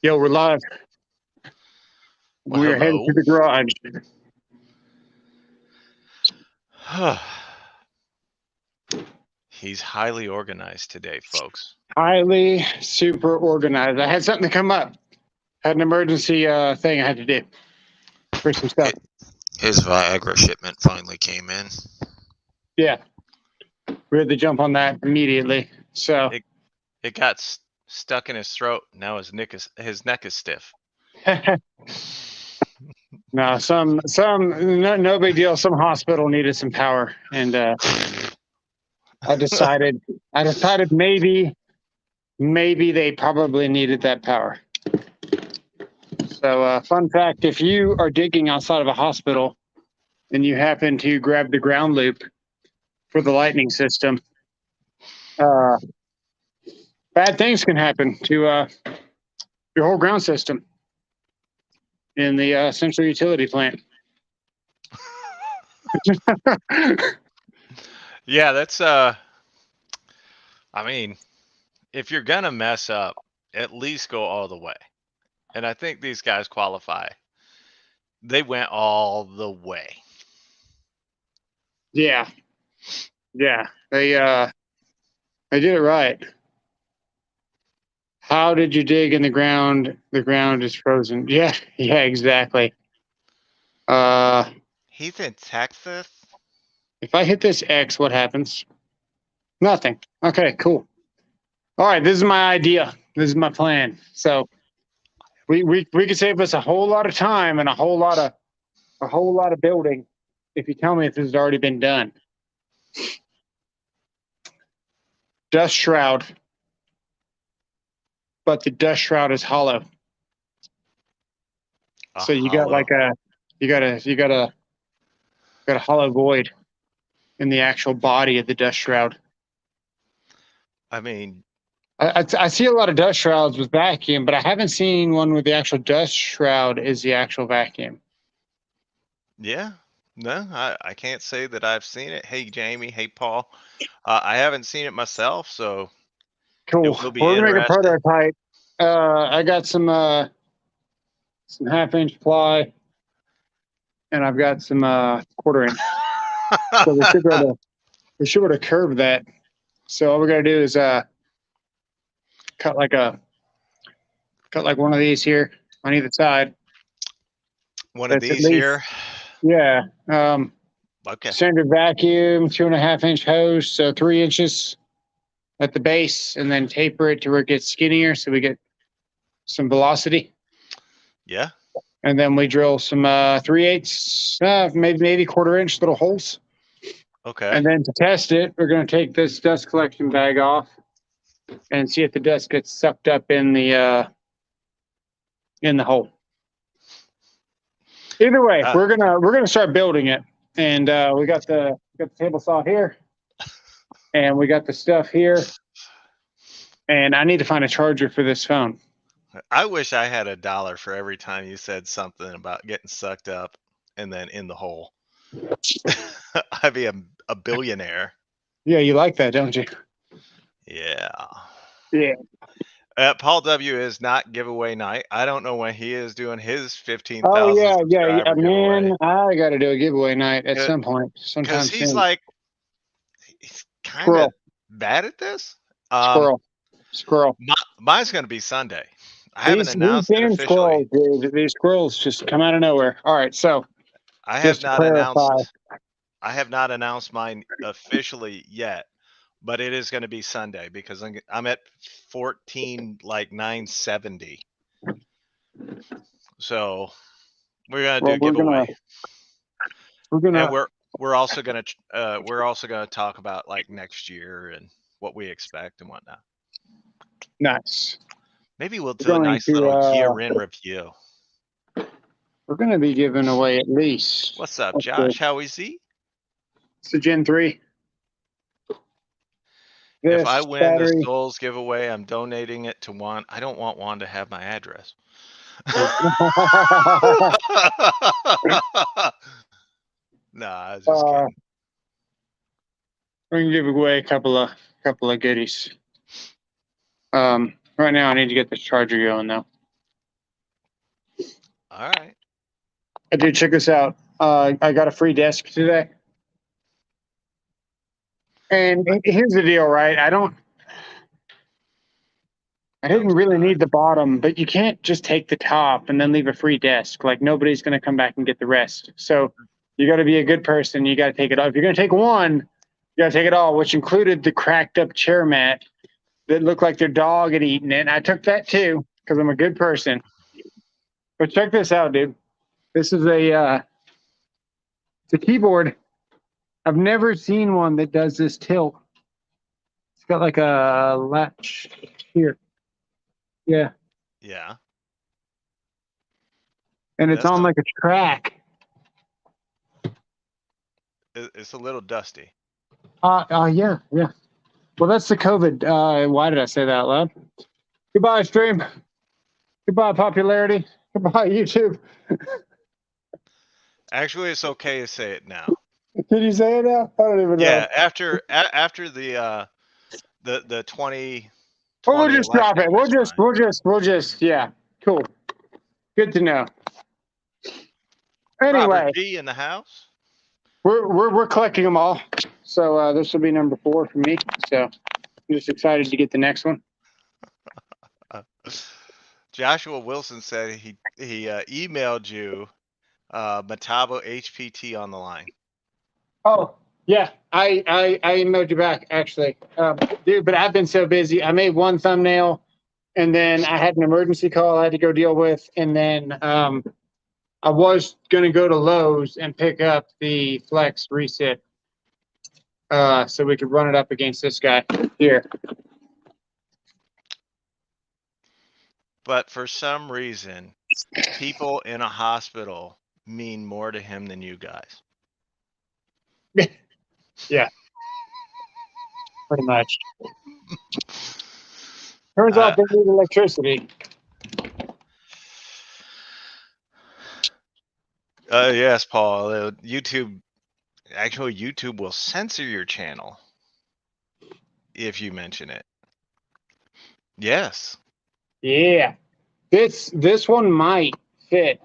Yo, we're live. Well, We are headed hello. to the garage. He's highly organized today, folks. Highly super organized. I had something to come up. Had an emergency thing I had to do for some stuff. His Viagra shipment finally came in. Yeah, we had to jump on that immediately. So It it got stuck in his throat. Now his neck is stiff. no, no big deal. Some hospital needed some power, and I decided maybe they probably needed that power. So fun fact: if you are digging outside of a hospital and you happen to grab the ground loop for the lightning system, uh, bad things can happen to your whole ground system in the central utility plant. Yeah, that's I mean, if you're gonna mess up, at least go all the way. And I think these guys qualify. They went all the way. Yeah, yeah, they did it right. How did you dig in the ground? The ground is frozen. Yeah, yeah, exactly. Uh, He's in Texas. if I hit this X, what happens? Nothing. Okay, cool. All right, this is my idea. This is my plan. So we could save us a whole lot of time and a whole lot of building if you tell me if this has already been done. Dust shroud, but the dust shroud is hollow. A So you got hollow. like a hollow void in the actual body of the dust shroud. I mean, I see a lot of dust shrouds with vacuum, but I haven't seen one with the actual dust shroud is the actual vacuum. yeah. No, I can't say that I've seen it. Hey, Jamie. Hey, Paul. I haven't seen it myself, so Cool. it will be We're gonna make a interesting. prototype. I got some half-inch ply, and I've got some quarter inch. So we should be able to curve that. So all we gotta do is cut like a cut like one of these here on either side. One of That's at these least here. yeah. Okay. Standard vacuum, 2.5 inch hose, so 3 inches at the base, and then taper it to where it gets skinnier, so we get some velocity. Yeah. And then we drill some 3/8, maybe quarter inch little holes. Okay. And then to test it, we're going to take this dust collection bag off and see if the dust gets sucked up in the hole. Either way, Uh, we're gonna start building it, and we got the table saw here, and we got the stuff here, and I need to find a charger for this phone. I wish I had $1 for every time you said something about getting sucked up and then in the hole. I'd be a billionaire. Yeah, you like that, don't you? Yeah. Yeah. Paul W is not giveaway night. I don't know when he is doing his Oh 15,000 yeah, subscriber giveaway. man. I got to do a giveaway night at some point, Because sometime he's soon. like, he's kind of Squirrel, bad at this. Um, squirrel, squirrel. mine's going to be Sunday. I haven't These announced it damn officially. squirrels, dude. These squirrels just come out of nowhere. All right, so I have just to not clarify, announced I have not announced mine officially yet, but it is going to be Sunday because I'm at 14 like 970. So we're gonna do well, a giveaway, we're and gonna we're also gonna talk about like next year and what we expect and whatnot. nice. Maybe we'll We're do a going nice to little year in review. we're gonna be giving away at least What's up, what's the Josh? How is he? it's the Gen 3. If I This win the battery. Souls giveaway, I'm donating it to Juan. I don't want Juan to have my address. Nah, I was just uh, kidding. we can give away a couple of goodies. Right now I need to get this charger going though. All right. Dude, check this out. I got a free desk today. And here's the deal, right? I didn't really need the bottom, but you can't just take the top and then leave a free desk. Like nobody's going to come back and get the rest. So you got to be a good person. You got to take it all. If you're going to take one, you got to take it all, which included the cracked up chair mat that looked like their dog had eaten it. And I took that too because I'm a good person. But check this out, dude. This is it's a keyboard. I've never seen one that does this tilt. It's got like a latch here. Yeah. Yeah. And it's on like a track. It's a little dusty. Yeah. Well, that's the COVID. Why did I say that out loud? Goodbye, stream. Goodbye, popularity. Goodbye, YouTube. Actually, it's okay to say it now. Did you say it now? I don't even know. Yeah, after the 20. Oh, we'll just drop it. We'll just. Yeah, cool. Good to know. Anyway, Robert G in the house. we're collecting them all. So this will be number 4 for me. So I'm just excited to get the next one. Joshua Wilson said he emailed you Metabo HPT on the line. Oh, yeah. I emailed you back, actually. Dude, but I've been so busy. I made one thumbnail, and then I had an emergency call I had to go deal with, and then I was going to go to Lowe's and pick up the Flex Reset so we could run it up against this guy here. But for some reason, people in a hospital mean more to him than you guys. Yeah. Pretty much. Turns out they need electricity. Yes, Paul. YouTube will censor your channel if you mention it. Yes. Yeah. This one might fit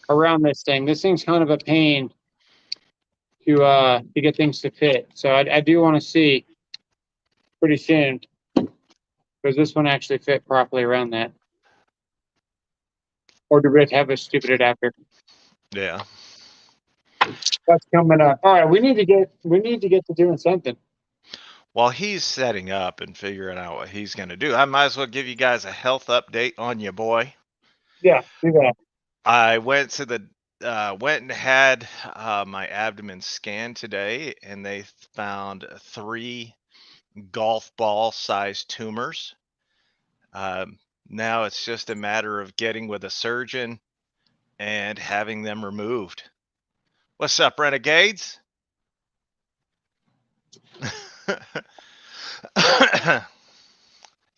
around this thing. This thing's kind of a pain to get things to fit. So I do want to see pretty soon, because this one actually fit properly around that. Or do we have to have a stupid adapter? Yeah. That's coming up. All right, we need to get to doing something. While he's setting up and figuring out what he's going to do, I might as well give you guys a health update on your boy. Yeah, do that. I went and had my abdomen scanned today, and they found 3 golf ball sized tumors. Now it's just a matter of getting with a surgeon and having them removed. What's up, renegades?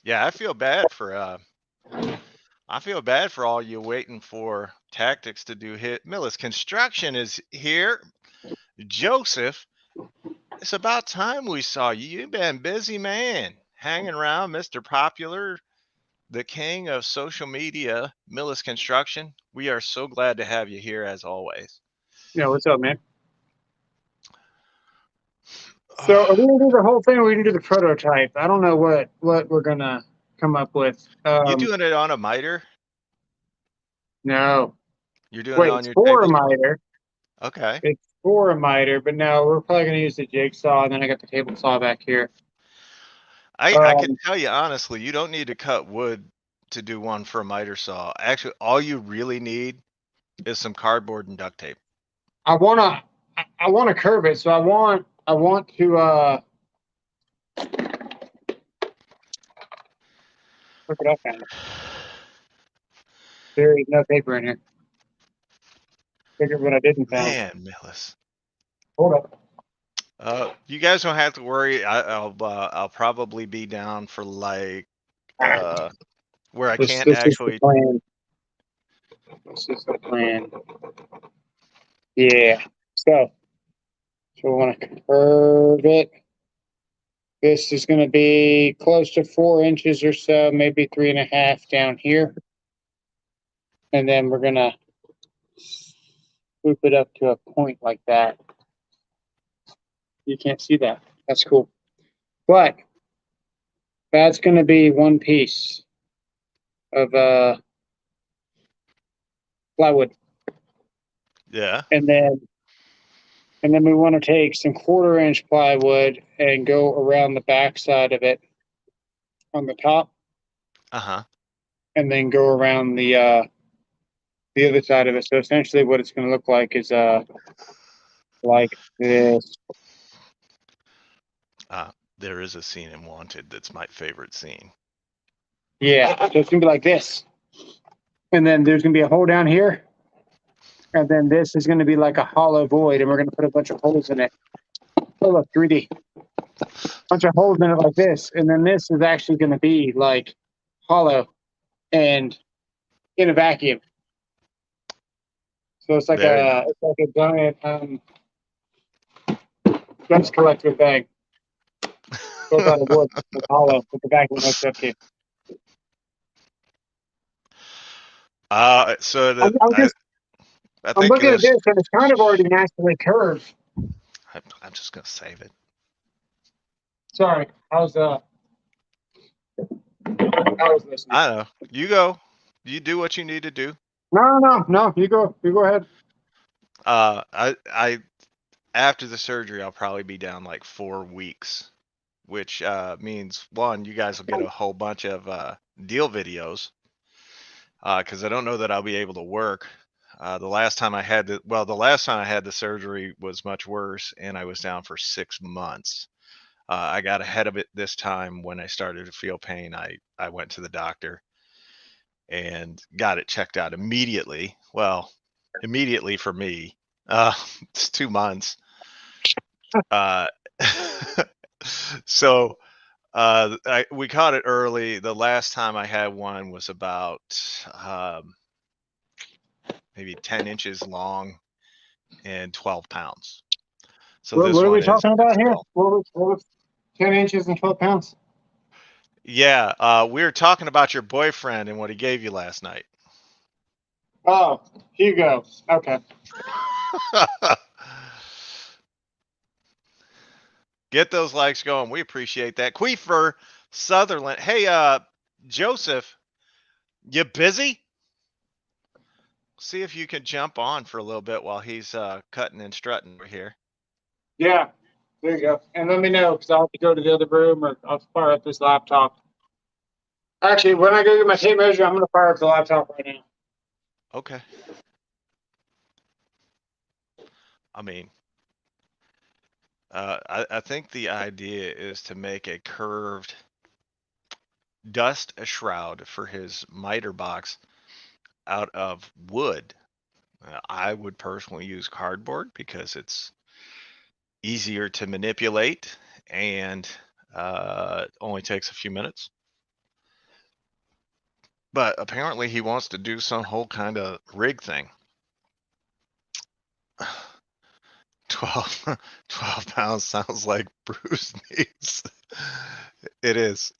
Yeah, I feel bad for all you waiting for tactics to do hit. Millis Construction is here. Joseph, it's about time we saw you. You've been busy, man. Hanging around, Mr. Popular, the king of social media, Millis Construction. We are so glad to have you here as always. Yeah, what's up, man? So are we gonna do the whole thing, or we can do the prototype? I don't know what we're gonna come up with. You doing it on a miter? No. You're doing it on it's your for a tabletop? miter. Okay. It's for a miter, but no, we're probably gonna use the jigsaw, and then I got the table saw back here. I can tell you honestly, you don't need to cut wood to do one for a miter saw. Actually, all you really need is some cardboard and duct tape. I wanna curve it, so I want to look it up now. There is no paper in here. Figured what I didn't found. Man, Millis. Hold up. You guys don't have to worry. I'll probably be down for like where I can't actually. This is the plan. Yeah. So we want to curve it. This is going to be close to 4 inches or so, maybe 3.5 down here. and then we're gonna swoop it up to a point like that. You can't see that. That's cool. But that's gonna be one piece of plywood, Yeah. and then we want to take some 1/4-inch plywood and go around the back side of it on the top, and then go around the other side of it. So essentially, what it's going to look like is like this. There is a scene in Wanted that's my favorite scene. Yeah, so it's going to be like this, and then there's going to be a hole down here, and then this is going to be like a hollow void, and we're going to put a bunch of holes in it. Oh, look, 3D. Bunch of holes in it like this, and then this is actually going to be like hollow and in a vacuum. So it's like a giant dust collector thing. Built out of wood, with hollow, with the vacuum hooked up to. So that I I'm think looking at this, and it's kind of already naturally curved. I'm just gonna save it. Sorry, I was listening. I know. You go. You do what you need to do. No. You go ahead. I after the surgery, I'll probably be down like 4 weeks, which means one, you guys will get a whole bunch of deal videos, because I don't know that I'll be able to work. The last time I had the surgery was much worse, and I was down for 6 months. I got ahead of it this time when I started to feel pain. I went to the doctor and got it checked out immediately. Well, immediately for me, it's 2 months. Uh, so we caught it early. The last time I had one was about maybe 10 inches long and 12 pounds. So What are we talking about here? What was 10 inches and 12 pounds? Yeah, we were talking about your boyfriend and what he gave you last night. Oh, Hugo. Okay. Get those likes going. We appreciate that. Queefer Sutherland. Hey, Joseph, you busy? See if you can jump on for a little bit while he's cutting and strutting over here. Yeah, there you go. And let me know, because I'll have to go to the other room, or I'll fire up this laptop. Actually, when I go get my tape measure, I'm going to fire up the laptop right now. Okay. I mean, I think the idea is to make a curved dust shroud for his miter box out of wood. I would personally use cardboard because it's easier to manipulate and only takes a few minutes. But apparently he wants to do some whole kind of rig thing. 12 pounds sounds like Bruce needs. It is.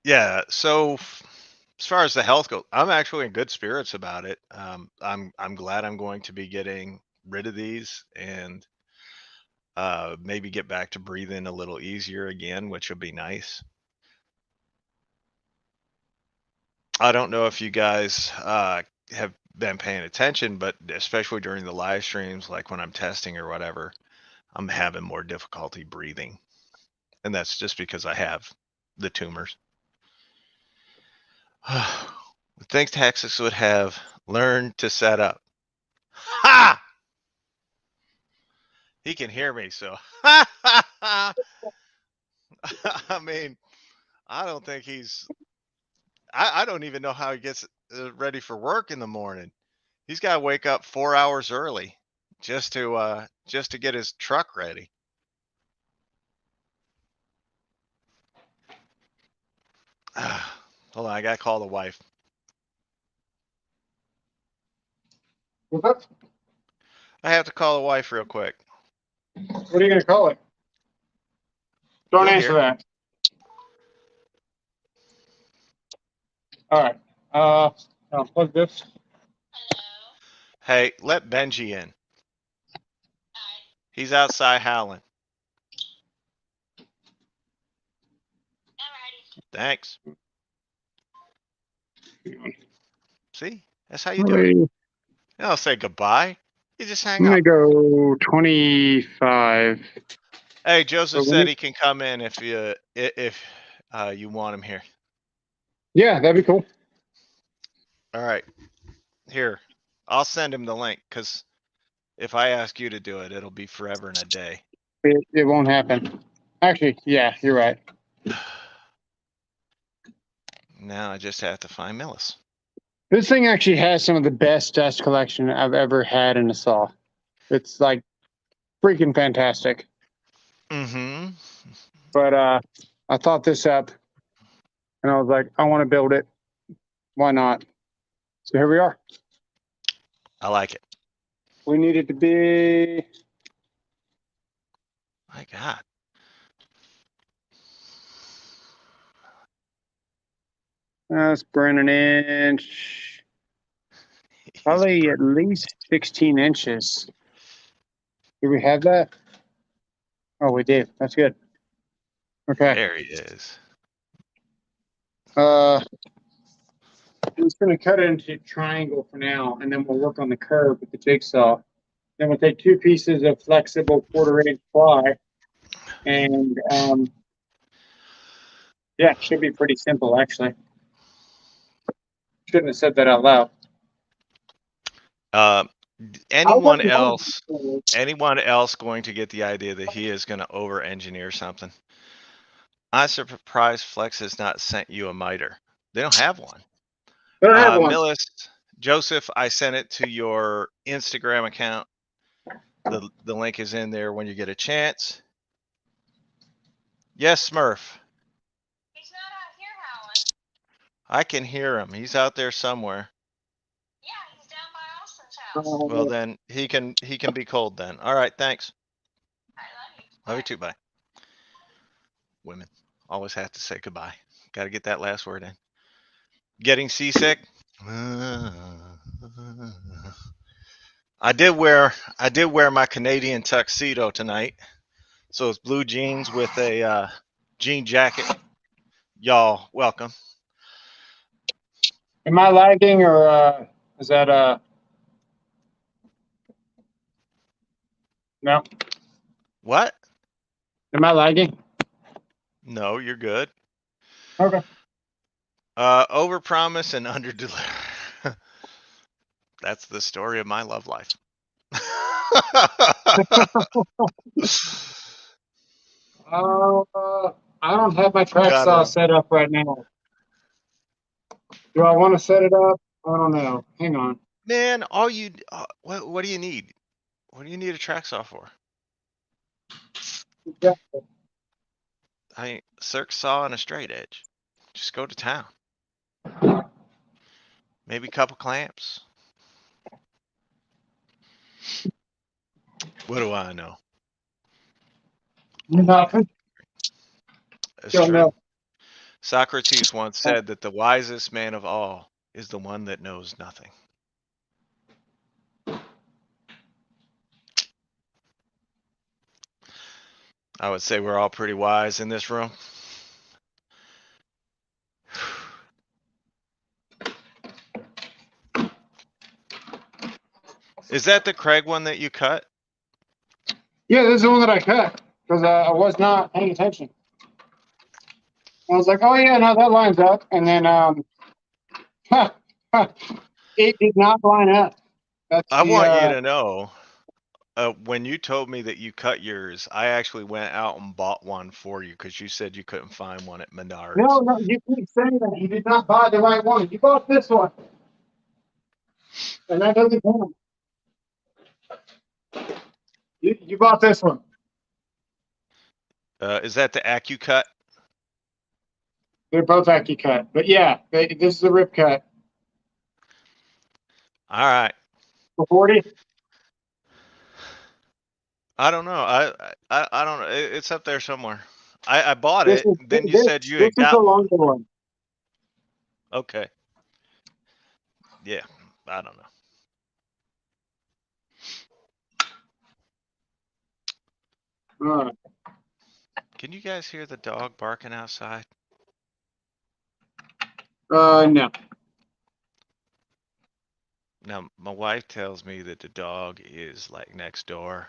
Yeah, so as far as the health goes, I'm actually in good spirits about it. I'm glad I'm going to be getting rid of these and maybe get back to breathing a little easier again, which will be nice. I don't know if you guys have been paying attention, but especially during the live streams, like when I'm testing or whatever, I'm having more difficulty breathing. And that's just because I have the tumors. Think Texas would have learned to set up. Ha! He can hear me, so. I mean, I don't think he's. I don't even know how he gets ready for work in the morning. He's got to wake up 4 hours early just to get his truck ready. Hold on, I gotta call the wife. What's up? I have to call the wife real quick. What are you going to call it? Don't You'll answer hear. that. All right. I'll plug this. Hey, let Benji in. He's outside howling. Thanks. See, that's how you do it. You don't say goodbye. You just hang I'm up. gonna go 25. Hey, Joseph So said he can come in if you want him here. Yeah, that'd be cool. All right. Here, I'll send him the link because if I ask you to do it, it'll be forever and a day. It won't happen. Actually, yeah, you're right. Now I just have to find Millis. This thing actually has some of the best dust collection I've ever had in a saw. It's like freaking fantastic. Mm-hmm. But I thought this up and I was like, I want to build it. Why not? So here we are. I like it. We need it to be. My God. Let's burn an inch. Probably at least 16 inches. Do we have that? Oh, we do. That's good. Okay. There he is. I'm just going to cut it into a triangle for now, and then we'll work on the curve with the jigsaw. Then we'll take 2 pieces of flexible 1/4-inch ply, and yeah, it should be pretty simple, actually. Shouldn't have said that out loud. Anyone else going to get the idea that he is going to over-engineer something? I'm surprised Flex has not sent you a miter. They don't have one. They don't have one. Millis, Joseph, I sent it to your Instagram account. The link is in there when you get a chance. Yes, Smurf. He's not out here howling. I can hear him. He's out there somewhere. Yeah, he's down by Austin's house. Well, then he can be cold then. All right, thanks. I love you. Love you too. Bye. Women always have to say goodbye. Got to get that last word in. Getting seasick. I did wear my Canadian tuxedo tonight. So it's blue jeans with a jean jacket. Y'all welcome. Am I lagging, or is that no? What? Am I lagging? No, you're good. Okay. Overpromise and underdeliver. That's the story of my love life. I don't have my track saw set up right now. Do I want to set it up? I don't know. Hang on. Man, what do you need? What do you need a track saw for? Circ saw and a straight edge. Just go to town. Maybe a couple clamps. What do I know? Nothing. It's Don't true. know. Socrates once said that the wisest man of all is the one that knows nothing. I would say we're all pretty wise in this room. Is that the Craig one that you cut? Yeah, this is the one that I cut because I was not paying attention. I was like, oh yeah, no, that lines up, and then it did not line up. I want you to know, when you told me that you cut yours, I actually went out and bought one for you because you said you couldn't find one at Menards. No, you keep saying that. You did not buy the right one. You bought this one, and that doesn't count. You bought this one. Is that the AccuCut? They're both AccuCut, but yeah, this is a rip cut. All right. For 40. I don't know. I don't know. It's up there somewhere. I bought This it. is, then you said you had this is got the one. longer one. Okay. Yeah, I don't know. Can you guys hear the dog barking outside? No. Now, my wife tells me that the dog is like next door,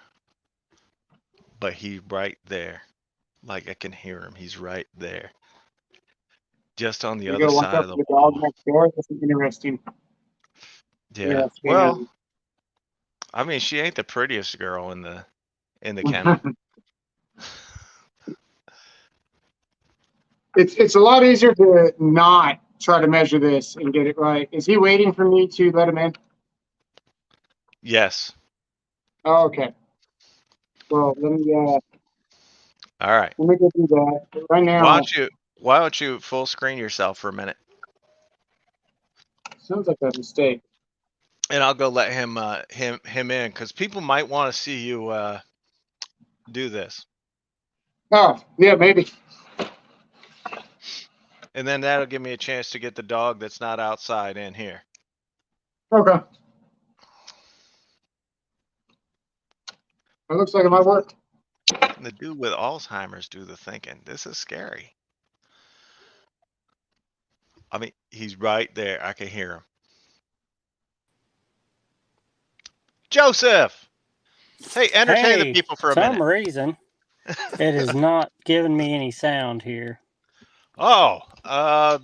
but he's right there. Like I can hear him. He's right there. Just on the You other go walk side up of to the the dog wall. next door. That's interesting. Yeah. Well, I mean, she ain't the prettiest girl in the kennel. It's a lot easier to not try to measure this and get it right. Is he waiting for me to let him in? Yes. Oh, okay. Well, All right. let me go do that. Right now, Why don't you full screen yourself for a minute? sounds like a mistake. And I'll go let him in because people might want to see you do this. Oh, yeah, maybe. And then that'll give me a chance to get the dog that's not outside in here. Okay. It looks like it might work. And the dude with Alzheimer's do the thinking. This is scary. I mean, he's right there. I can hear him. Joseph! Hey, entertain the people for a minute. For some reason, it is not giving me any sound here. Oh, I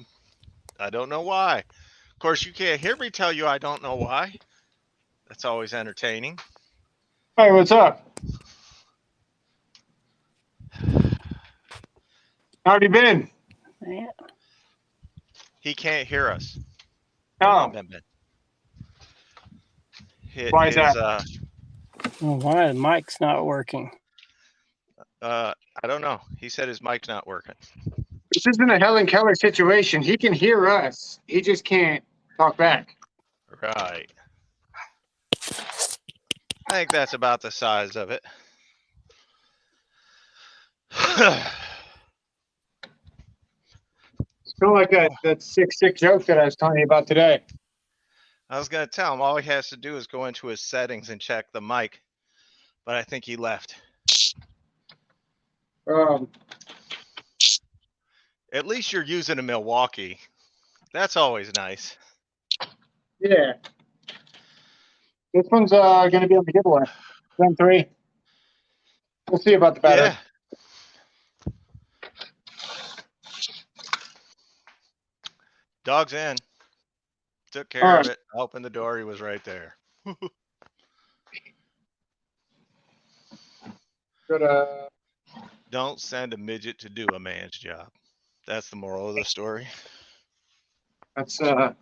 don't know why. Of course, you can't hear me tell you I don't know why. That's always entertaining. Hey, what's up? How have you been? Yeah. He can't hear us. Oh. Come on, Ben. Why is that? Why the mic's not working? I don't know. He said his mic's not working. This isn't a Helen Keller situation. He can hear us. He just can't talk back. Right. I think that's about the size of it. It's kind of like that sick joke that I was telling you about today. I was going to tell him all he has to do is go into his settings and check the mic, but I think he left. At least you're using a Milwaukee. That's always nice. Yeah. This one's going to be on the giveaway. Gen 3. We'll see about the battery. Yeah. Dog's in. Took care of it. I opened the door. He was right there. Good. Don't send a midget to do a man's job. That's the moral of the story. Is that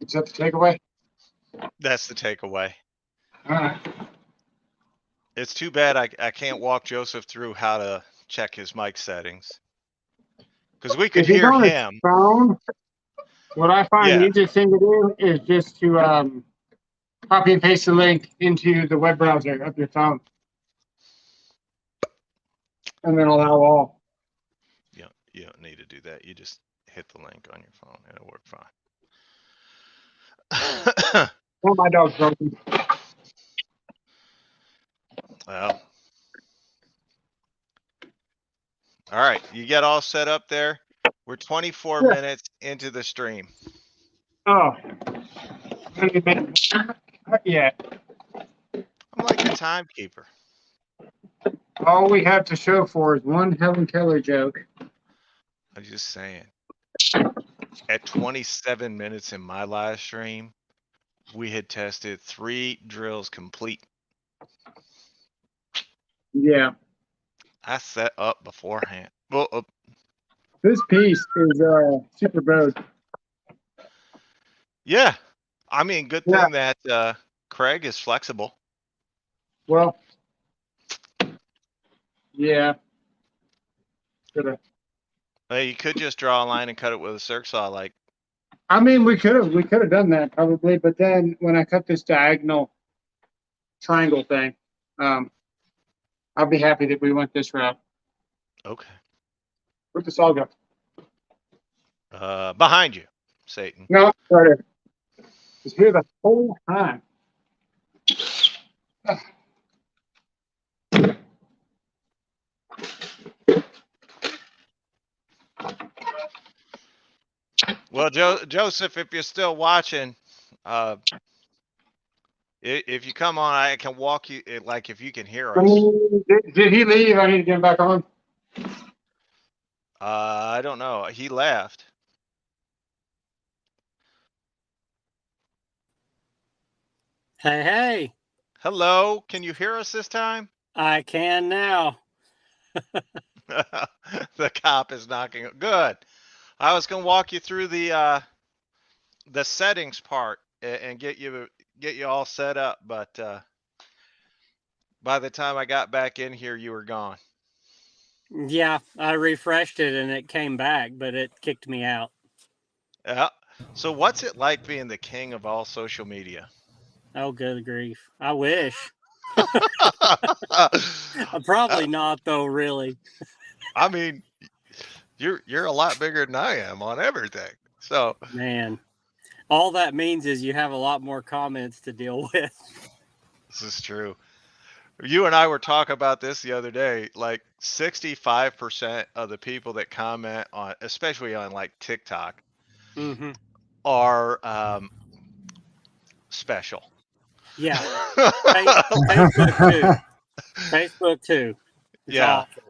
the takeaway? That's the takeaway. All right. It's too bad I can't walk Joseph through how to check his mic settings. Because we could hear him. Phone, what I find the easiest thing to do is just to copy and paste the link into the web browser of your phone. And then allow all. You don't need to do that. You just hit the link on your phone and it'll work fine. Well, my dog's broken. Well. All right. You get all set up there? We're 24 minutes into the stream. Oh. Yeah. I'm like a timekeeper. All we have to show for is one Helen Keller joke. I'm just saying. At 27 minutes in my live stream, we had tested 3 drills complete. Yeah. I set up beforehand. Well, this piece is super bowed. Yeah. I mean, good thing that Craig is flexible. Well, yeah. Hey, you could just draw a line and cut it with a circ saw, like. I mean, we could have done that probably, but then when I cut this diagonal triangle thing, I'll be happy that we went this route. Okay. Where'd the saw go? Behind you, Satan. No, right here. was here the whole time. Well, Joseph, if you're still watching, uh, if you come on, I can walk you. Like if you can hear us. Did he leave? I need to get him back on. I don't know. He left. Hey, hey, Hello, can you hear us this time? I can now. The cop is knocking. Good. I was gonna walk you through the settings part and get you all set up, but by the time I got back in here, you were gone. Yeah, I refreshed it and it came back, but it kicked me out. Yeah. So what's it like being the king of all social media? Oh, good grief. I wish. Uh, Probably not, though, really. I mean, you're a lot bigger than I am on everything. So Man, all that means is you have a lot more comments to deal with. this is true. You and I were talking about this the other day. Like 65% of the people that comment on, especially on like TikTok, Mm-hmm. are special. Yeah. Facebook too. Facebook too. It's Yeah. awful.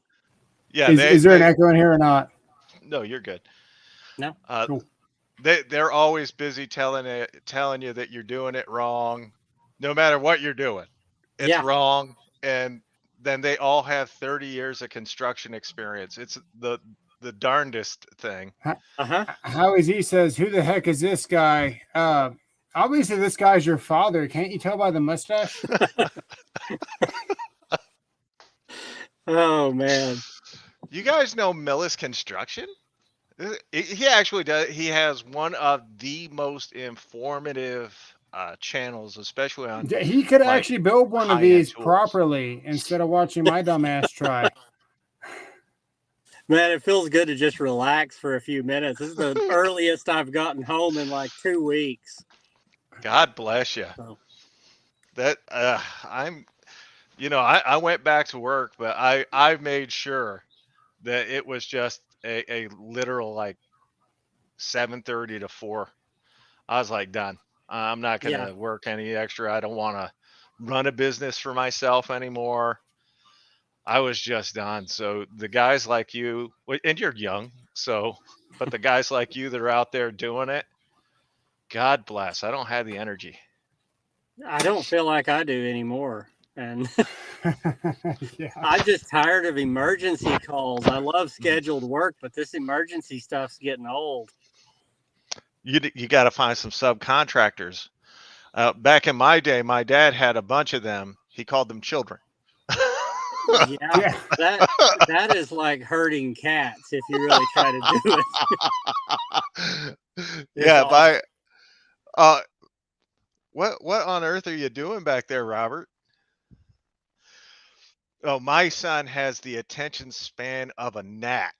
Yeah. Is there an echo in here or not? No, you're good. No. Cool. They're always busy telling you that you're doing it wrong, no matter what you're doing. It's Yeah. wrong, and then they all have 30 years of construction experience. It's the darndest thing. Uh-huh. Howie says, "Who the heck is this guy?" Obviously, this guy's your father. Can't you tell by the mustache? Oh, man. You guys know Millis Construction? He actually does. He has one of the most informative channels, especially on He could like actually build one of high-end these tools. properly instead of watching my dumb ass try. Man, it feels good to just relax for a few minutes. This is the earliest I've gotten home in like 2 weeks. God bless you. Oh. That I'm, I went back to work, but I made sure that it was just a literal like 7:30 to 4. I was like done. I'm not gonna Yeah. work any extra. I don't want to run a business for myself anymore. I was just done. So the guys like you, and you're young, so, but the guys like you that are out there doing it, God bless. I don't have the energy. I don't feel like I do anymore. And Yeah. I'm just tired of emergency calls. I love scheduled work, but this emergency stuff's getting old. You got to find some subcontractors. Back in my day, my dad had a bunch of them. He called them children. Yeah, that is like herding cats if you really try to do it. Yeah, awful. what on earth are you doing back there, Robert? Oh, my son has the attention span of a gnat.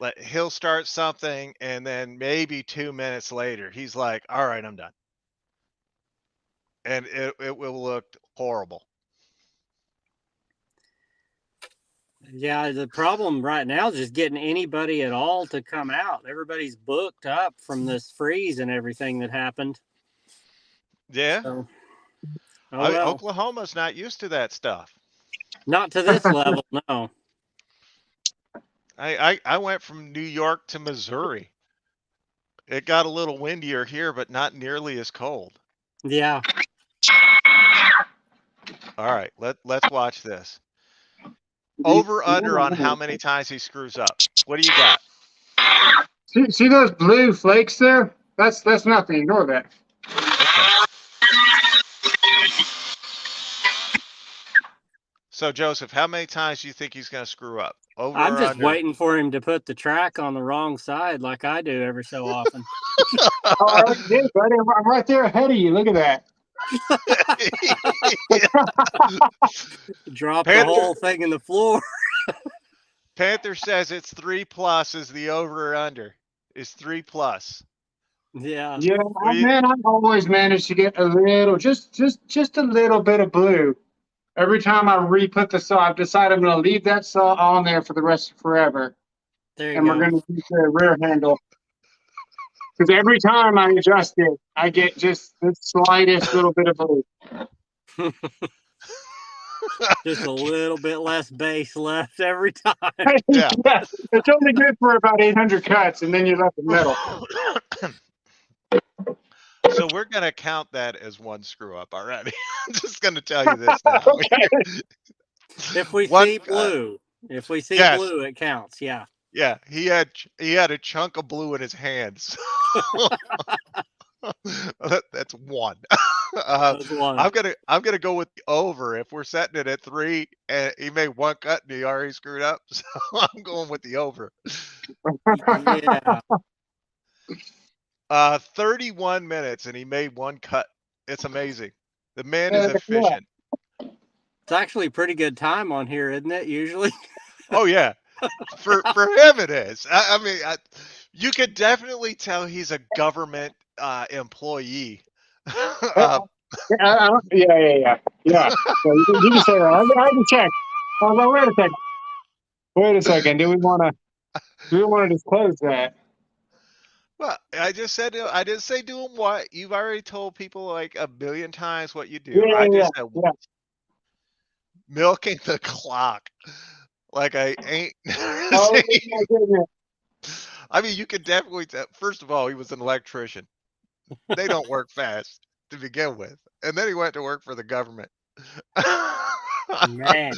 Like he'll start something and then maybe 2 minutes later he's like, "All right, I'm done." And it will look horrible. Yeah, the problem right now is just getting anybody at all to come out. Everybody's booked up from this freeze and everything that happened. Yeah. So, oh well. Oklahoma's not used to that stuff. Not to this level, no. I went from New York to Missouri. It got a little windier here, but not nearly as cold. Yeah. All right, let's watch this. Over under on how many times he screws up. What do you got? See those blue flakes there? That's nothing. Ignore that. Okay. So Joseph, how many times do you think he's going to screw up? Over I'm or just under? waiting for him to put the track on the wrong side like I do every so often. Oh, I already did, buddy. I'm right there ahead of you. Look at that. Drop the whole thing in the floor. Panther says it's 3+ is the over or under. Is 3+. Yeah. Yeah, Well, you, man, I've always managed to get a little, just a little bit of blue. Every time I re-put the saw, I've decided I'm going to leave that saw on there for the rest of forever, There you and we're go. going to use the rear handle because every time I adjust it, I get just the slightest little bit of blue. Just a little bit less bass left every time. yeah. Yeah, it's only good for about 800 cuts, and then you're left with metal. So we're gonna count that as one screw up already. I'm just gonna tell you this now. Okay. If we One, see blue, yes, it counts. Yeah. yeah, he had a chunk of blue in his hands. That's one. That's one. I'm gonna go with the over. If we're setting it at 3 and he made one cut and he already screwed up, so I'm going with the over. Yeah. 31 minutes and he made one cut. It's amazing. The man is Yeah. efficient. It's actually a pretty good time on here, isn't it? Usually. Oh yeah, for him it is. I mean, you could definitely tell he's a government employee. Yeah. So you can say that. I can check. I was like, wait a second. Do we want to disclose that? Well, I just said I didn't say do him what. You've already told people like a billion times what you do. I Yeah. just said milking the clock. Like I ain't. Oh my goodness. I mean, you could definitely tell. First of all, he was an electrician. They don't work fast to begin with, and then he went to work for the government. Man.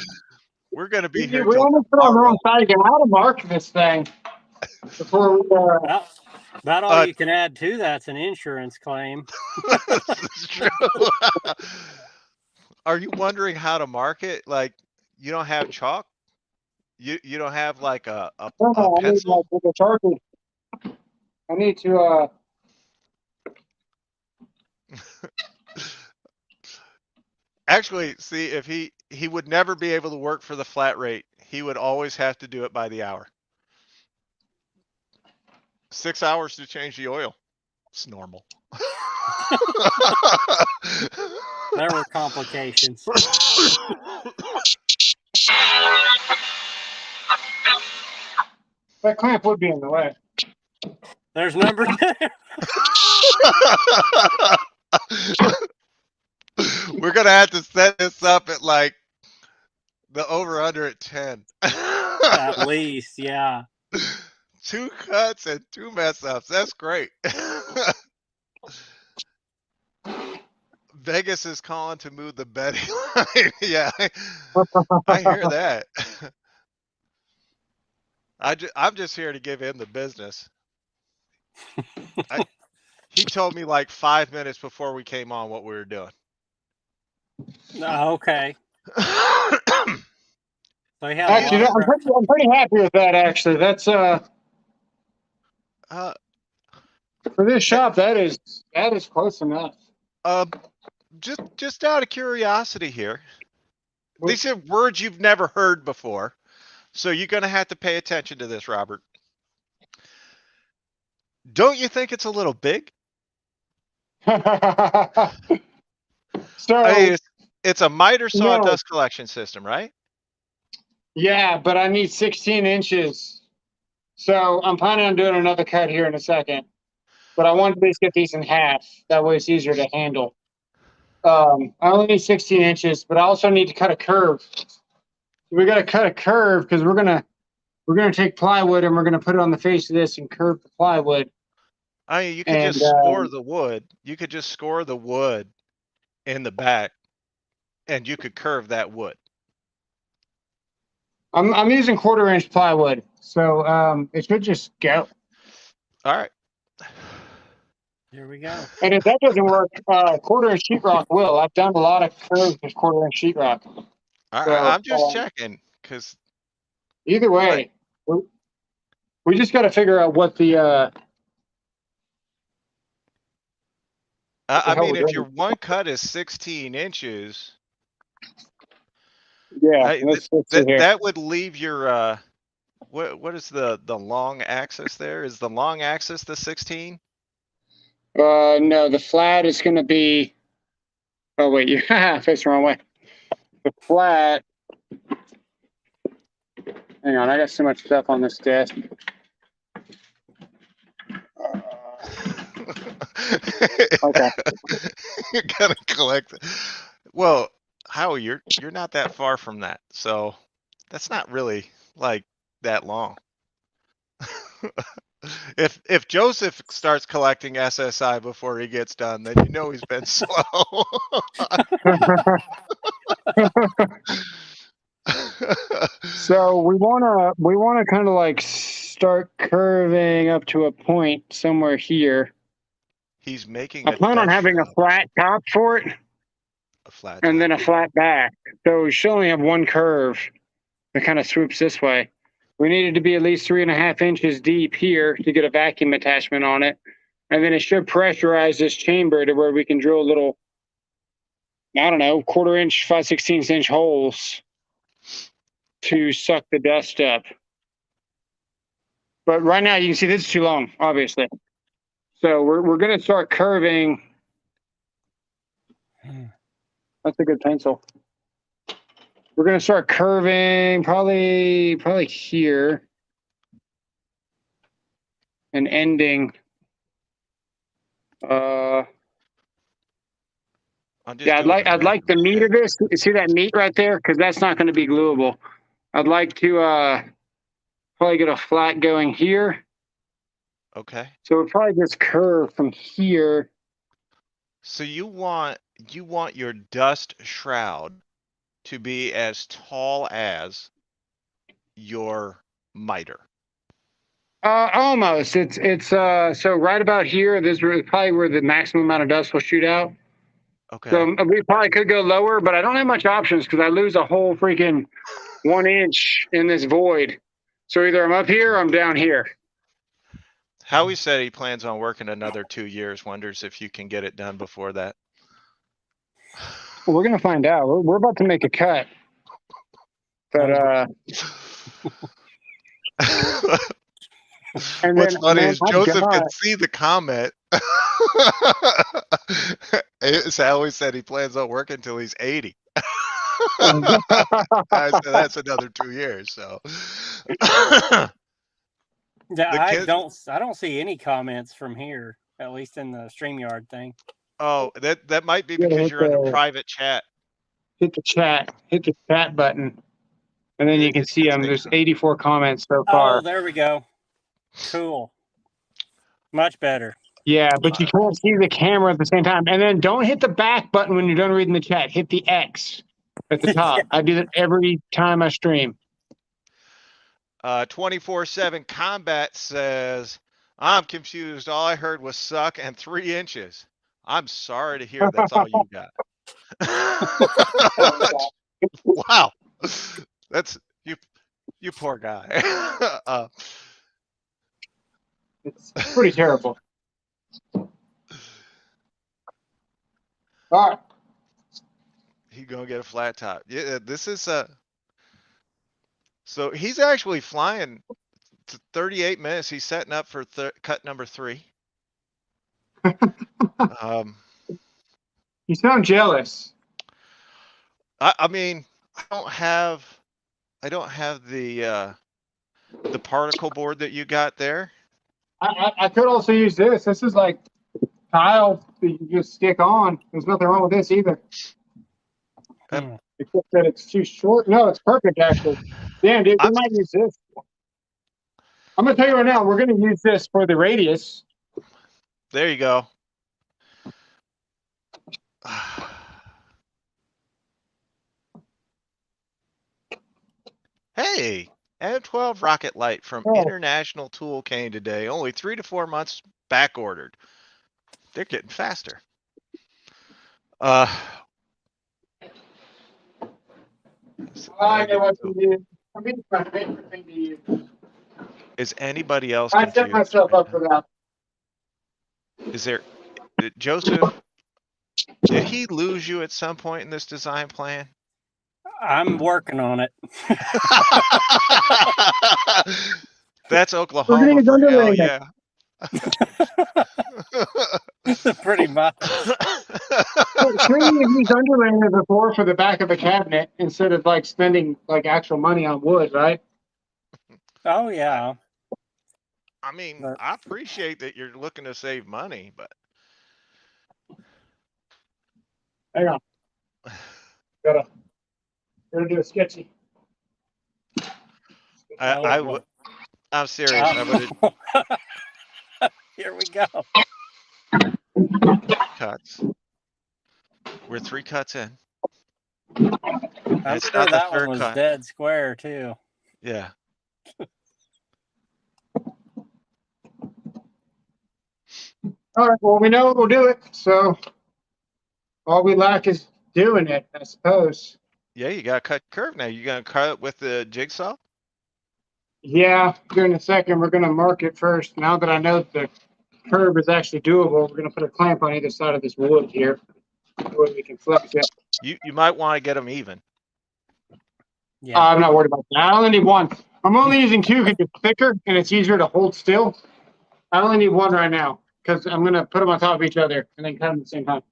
We're gonna be We here till almost put on the tomorrow. wrong side again. How to mark this thing before we About all you can add to that's an insurance claim. This is true. Are you wondering how to mark it? Like you don't have chalk? You don't have like a I need pencil? with the Sharpie. I need to Actually, see if he would never be able to work for the flat rate. He would always have to do it by the hour. 6 hours to change the oil. It's normal. There were complications. that clamp would be in the way. There's number 2. We're gonna have to set this up at like the over under at 10. At least, yeah. 2 cuts and 2 mess ups. That's great. Vegas is calling to move the betting line. Yeah, I hear that. I'm just here to give him the business. He told me like 5 minutes before we came on what we were doing. Okay. So he had Actually, a lot I'm pretty happy with that. Actually, that's for this shop. That is close enough. Just out of curiosity here, these are words you've never heard before, so you're gonna have to pay attention to this, Robert. Don't you think it's a little big? So it's a miter sawdust collection system, right? Yeah, but I need 16 inches. So I'm planning on doing another cut here in a second. But I want to just get these in half. That way it's easier to handle. I only need 16 inches, but I also need to cut a curve. We got to cut a curve because we're gonna take plywood and we're gonna put it on the face of this and curve the plywood. I mean, you could just score the wood. You could just score the wood in the back, and you could curve that wood. I'm using 1/4 inch plywood, so it should just go. All right. Here we go. And if that doesn't work, 1/4 inch sheetrock will. I've done a lot of curves with 1/4 inch sheetrock. All right, I'm just checking because either way, we just got to figure out what the. I mean, if your one cut is 16 inches, yeah, let's see here. that would leave your what is the long axis there? Is the long axis the 16? No, the flat is going to be. Oh wait, you faced the wrong way. The flat. Hang on, I got so much stuff on this desk. Okay. You gotta collect. Well, Howie, you're not that far from that, so that's not really like that long. If Joseph starts collecting SSI before he gets done, then you know he's been slow. So we wanna kind of like start curving up to a point somewhere here. He's making I a plan on dust having a shroud, flat top for it a flat and then top. a flat back. So we should only have one curve that kind of swoops this way. We needed to be at least 3.5 inches deep here to get a vacuum attachment on it. And then it should pressurize this chamber to where we can drill little, I don't know, 1/4 inch, 5/16 inch holes to suck the dust up. But right now you can see this is too long, obviously. So we're gonna start curving. That's a good pencil. We're gonna start curving probably here and ending. Yeah, I'd like the meat of this. You see that meat right there? Because that's not going to be gluable. I'd like to probably get a flat going here. Okay. So we'll probably just curve from here. So you want your dust shroud to be as tall as your miter. Almost. It's so right about here. This is probably where the maximum amount of dust will shoot out. Okay. So we probably could go lower, but I don't have much options because I lose a whole freaking 1 inch in this void. So either I'm up here or I'm down here. Howie said he plans on working another 2 years. Wonders if you can get it done before that. Well, we're gonna find out. We're about to make a cut. But and What's then, funny man, is I've Joseph got- can see the comment. Howie said he plans on working until he's 80. I said that's another 2 years. So Yeah, kids- I don't see any comments from here, at least in the StreamYard thing. oh, that might be Yeah, because hit you're in a the- private chat. hit the chat button, and then you can see there's 84 comments so far. Oh, there we go. Cool. Much better. Yeah, but you can't see the camera at the same time. And then don't hit the back button when you're done reading the chat. Hit the X at the top. I do that every time I stream. 24/7 Combat says, I'm confused. All I heard was suck and 3 inches. I'm sorry to hear that's all you got. Wow. That's you poor guy. It's pretty terrible. All right. He gonna get a flat top. Yeah, this is so he's actually flying to 38 minutes. He's setting up for cut number 3. You sound jealous. I mean, I don't have the particle board that you got there. I could also use this. This is like tile that you can just stick on. There's nothing wrong with this either. Except that it's too short. No, it's perfect actually. Damn, dude, we might use this. I'm gonna tell you right now, we're gonna use this for the radius. There you go. Hey, M12 rocket light from International Tool Cane today. Only 3 to 4 months back ordered. They're getting faster. I know what to do. I mean, it's my favorite thing to use. Is anybody else I set confused myself right up for that. Is there Joseph? Did he lose you at some point in this design plan? I'm working on it. That's Oklahoma for hell yeah. Pretty much. Shouldn't you use underlayer before for the back of the cabinet instead of like spending like actual money on wood, right? Oh yeah. I mean, But- I appreciate that you're looking to save money, but Hang on, gotta do a sketchy. I'm serious. I would have Here we go. cuts. We're 3 cuts in. I'm It's sure not the that one third was cut. dead square too. Yeah. All right, well, we know we'll do it, so all we lack is doing it, I suppose. Yeah, you gotta cut curve now. You gonna cut it with the jigsaw? Yeah, here in a second, we're gonna mark it first. Now that I know the curve is actually doable, we're gonna put a clamp on either side of this wood here, where we can flex it. You might want to get them even. Yeah. I'm not worried about that. I only need one. I'm only using two because it's thicker and it's easier to hold still. I only need one right now because I'm gonna put them on top of each other and then cut them at the same time.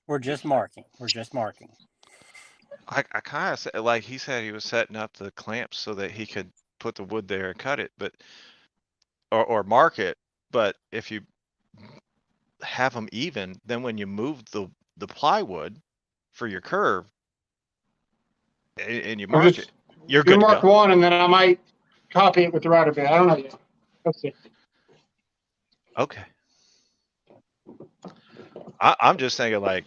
We're just marking. I kind of said, like he said, he was setting up the clamps so that he could put the wood there and cut it, but or mark it. But if you have them even, then when you move the plywood for your curve and you Or mark just it, you're you good to mark go. one and then I might copy it with the router bit. I don't know yet. Let's see. Okay. I'm just thinking like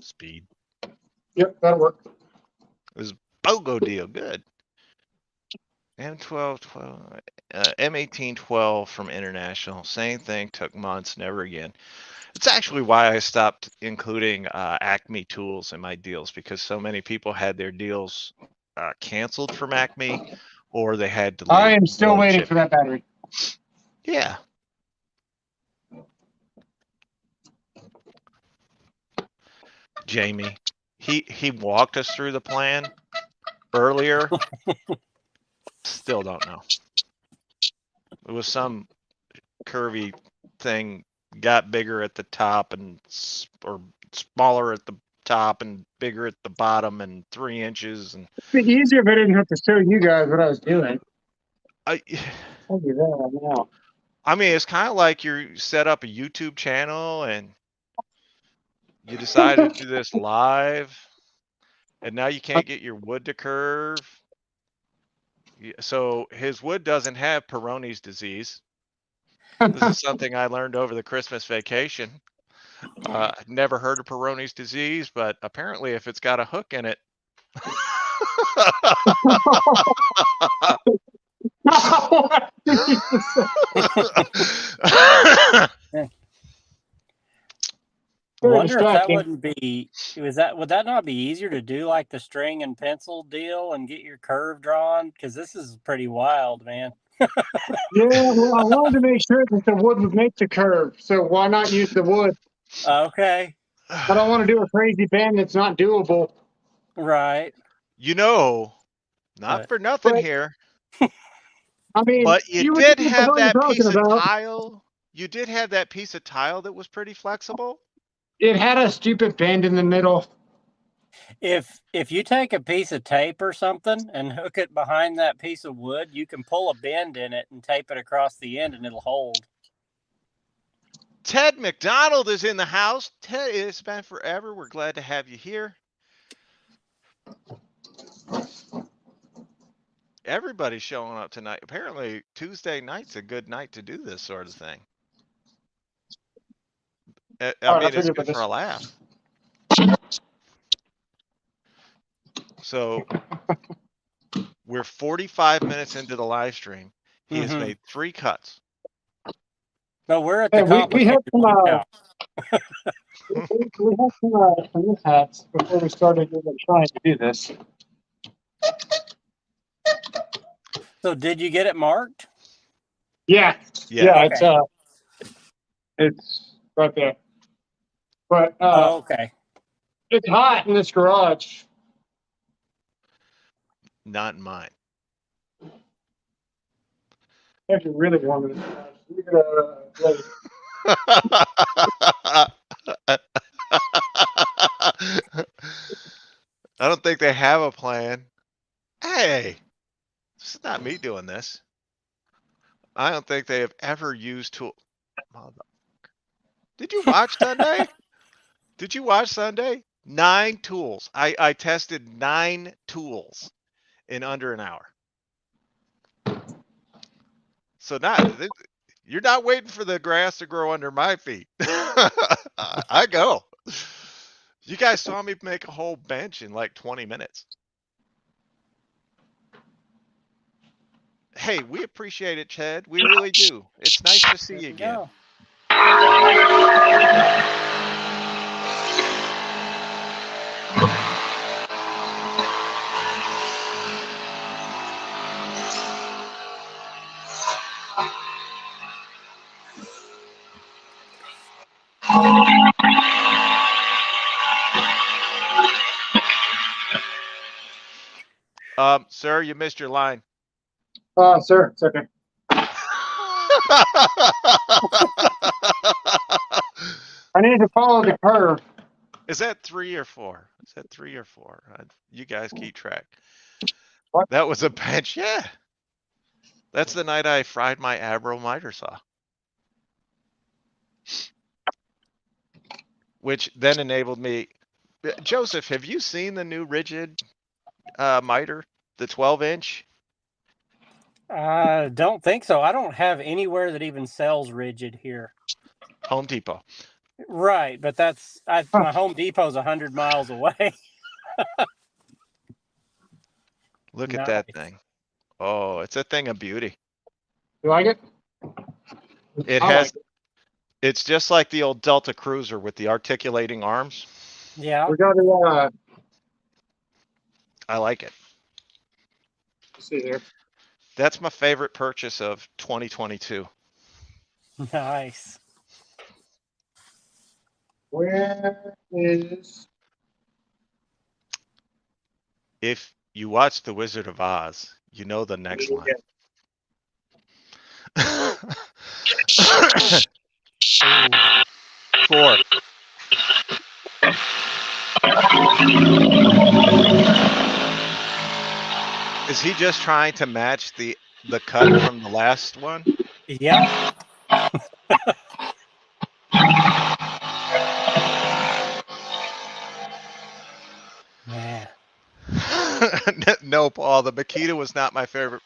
speed. Yep, that'll work. BOGO deal, good. M1212, M1812 from International, same thing, took months, never again. It's actually why I stopped including Acme tools in my deals, because so many people had their deals canceled from Acme, or they had delayed. I am still waiting for that battery. Yeah. Jamie, he walked us through the plan earlier. Still don't know. It was some curvy thing, got bigger at the top and or smaller at the top and bigger at the bottom and 3 inches. And It'd be easier if I didn't have to show you guys what I was doing. I I'll do that right now. I mean, it's kind of like you set up a YouTube channel and you decided to do this live, and now you can't get your wood to curve. So his wood doesn't have Peyronie's disease. This is something I learned over the Christmas vacation. Never heard of Peyronie's disease, but apparently if it's got a hook in it. Wonder if that wouldn't be. Would that not be easier to do like the string and pencil deal and get your curve drawn? Because this is pretty wild, man. Yeah, well, I wanted to make sure that the wood would make the curve, so why not use the wood? Okay. I don't want to do a crazy bend that's not doable. Right. You know, not for nothing here. I mean, but you would did think have what you're that talking piece of about. tile. You did have that piece of tile that was pretty flexible. It had a stupid bend in the middle. If you take a piece of tape or something and hook it behind that piece of wood, you can pull a bend in it and tape it across the end and it'll hold. Ted McDonald is in the house. Ted, it's been forever. We're glad to have you here. Everybody's showing up tonight. Apparently, Tuesday night's a good night to do this sort of thing. I mean, it's good for a laugh. So we're 45 minutes into the live stream. He has made 3 cuts. No, we're at the we had some we had some mishaps before we started even trying to do this. So did you get it marked? Yeah. Yeah. Okay. It's right there. But okay. It's hot in this garage. Not in mine. actually really warm in this house. Look at like, I don't think they have a plan. Hey, this is not me doing this. I don't think they have ever used tool. Did you watch Sunday? Did you watch Sunday? 9 tools. I tested 9 tools in under an hour. So you're not waiting for the grass to grow under my feet. I go. You guys saw me make a whole bench in like 20 minutes. Hey, we appreciate it, Chad. We really do. It's nice to see you again. Go. Sir, you missed your line. sir, it's okay. I need to follow the curve. Is that 3 or 4? Is that 3 or 4? You guys keep track. What? That was a bench. Yeah. That's the night I fried my Abro miter saw. Which then enabled me. Joseph, have you seen the new rigid miter? The 12-inch? I don't think so. I don't have anywhere that even sells rigid here. Home Depot. Right, but my Home Depot's 100 miles away. Look at that Nice. thing. Oh, it's a thing of beauty. You like it? It I has. like it. It's just like the old Delta Cruiser with the articulating arms. Yeah. We got to I like it. see here. That's my favorite purchase of 2022. Nice. Where is? If you watch The Wizard of Oz, you know the next line. Ooh. 4. Is he just trying to match the cut from the last one? Yeah. Man. No, Paul, the Makita was not my favorite.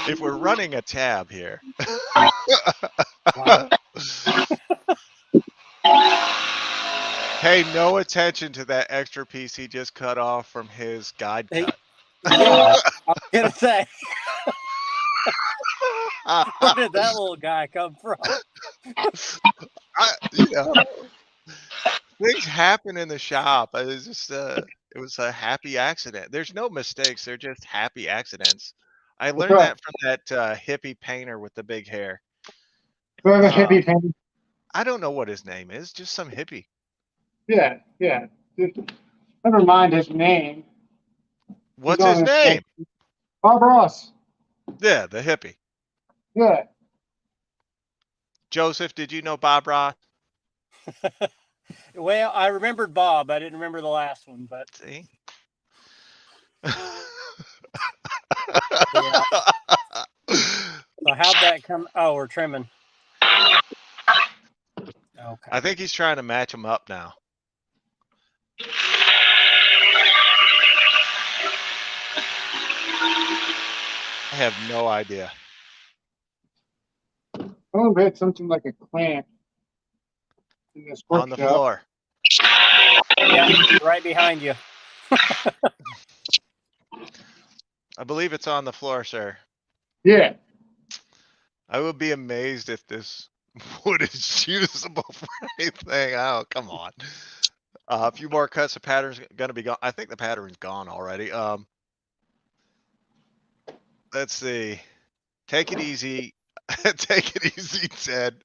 If we're running a tab here. Wow. Hey, no attention to that extra piece he just cut off from his guide Hey, cut. Yeah, I was gonna say, where did that little guy come from? Things happen in the shop. It was just it was a happy accident. There's no mistakes. They're just happy accidents. I learned right. that from that hippie painter with the big hair. We have a hippie painter. I don't know what his name is. Just some hippie. Yeah. Never mind his name. What's his name? Bob Ross. Yeah, the hippie. Yeah. Joseph, did you know Bob Ross? Well, I remembered Bob. I didn't remember the last one, but See? yeah. So how'd that come? Oh, we're trimming. Okay. I think he's trying to match him up now. I have no idea. Oh, we had something like a clamp in this On the workshop. floor. Yeah, right behind you. I believe it's on the floor, sir. Yeah. I would be amazed if this wood is usable for anything. Oh, come on. A few more cuts. The pattern's gonna be gone. I think the pattern's gone already. Let's see. Take it easy. Take it easy, Ted.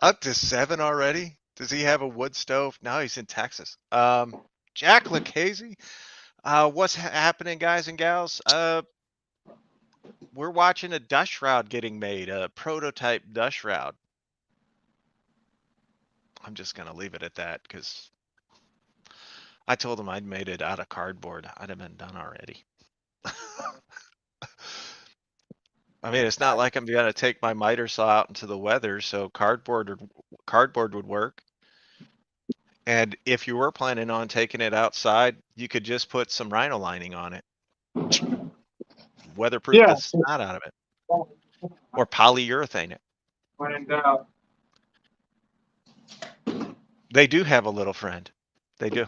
Up to 7 already. Does he have a wood stove? No, he's in Texas. Jack Lucchese. What's happening, guys and gals? We're watching a dust shroud getting made, a prototype dust shroud. I'm just gonna leave it at that because I told him I'd made it out of cardboard. I'd have been done already. I mean, it's not like I'm gonna take my miter saw out into the weather, so cardboard would work. And if you were planning on taking it outside, you could just put some rhino lining on it. Weatherproof Yeah. the snot out of it. Or polyurethane it. When in doubt. They do have a little friend. They do.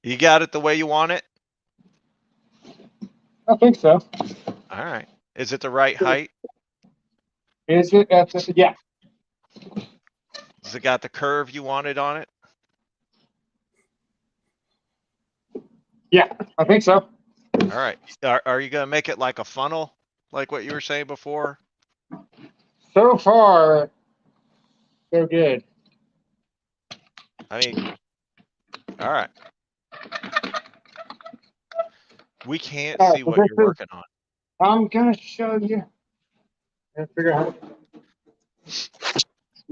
You got it the way you want it? I think so. All right. Is it the right height? Is it? Yeah. Has it got the curve you wanted on it? Yeah, I think so. All right. Are you going to make it like a funnel, like what you were saying before? So far, so good. I mean, all right. We can't All right, see so what this you're working on. I'm gonna show you. Let's figure out how.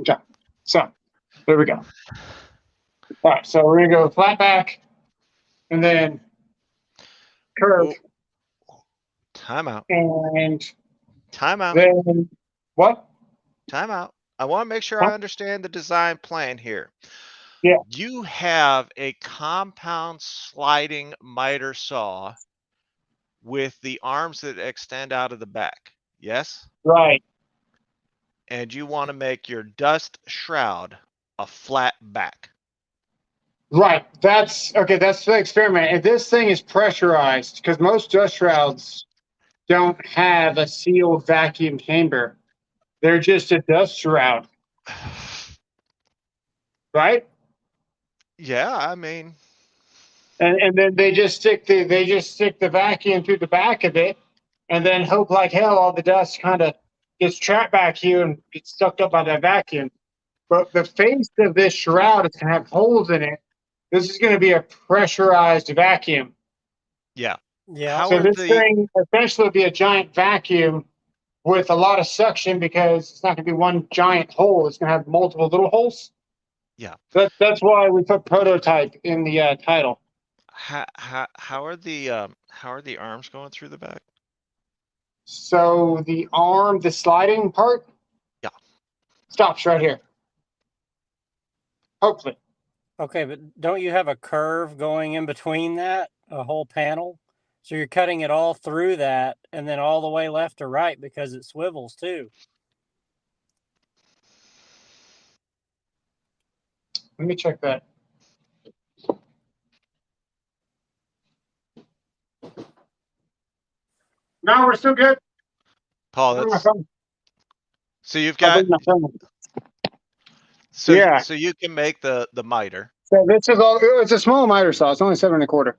Okay, so there we go. All right, so we're gonna go flat back, and then curve, Time out. and Time out. then what? Time out. I want to make sure Huh? I understand the design plan here. Yeah. You have a compound sliding miter saw with the arms that extend out of the back. Yes? Right, And you want to make your dust shroud a flat back. right. That's okay. That's the experiment. If this thing is pressurized, because most dust shrouds don't have a sealed vacuum chamber, they're just a dust shroud, right? Yeah, I mean, And then they just stick the vacuum through the back of it, and then hope like hell all the dust kind of gets trapped back here and gets sucked up by that vacuum. But the face of this shroud is going to have holes in it. This is going to be a pressurized vacuum. yeah. Yeah. How So are this the thing essentially will be a giant vacuum with a lot of suction because it's not going to be one giant hole. It's going to have multiple little holes. Yeah. That's why we put prototype in the title. how are the arms going through the back? So the arm, the sliding part, Yeah. stops right here. Hopefully. Okay, but don't you have a curve going in between that, a whole panel? So you're cutting it all through that and then all the way left to right because it swivels too. Let me check that. No, we're still good. Paul, Bring my that's phone. so you've I'll got bring my phone. so Yeah. so you can make the miter. So this is all. It's a small miter saw. It's only 7 1/4.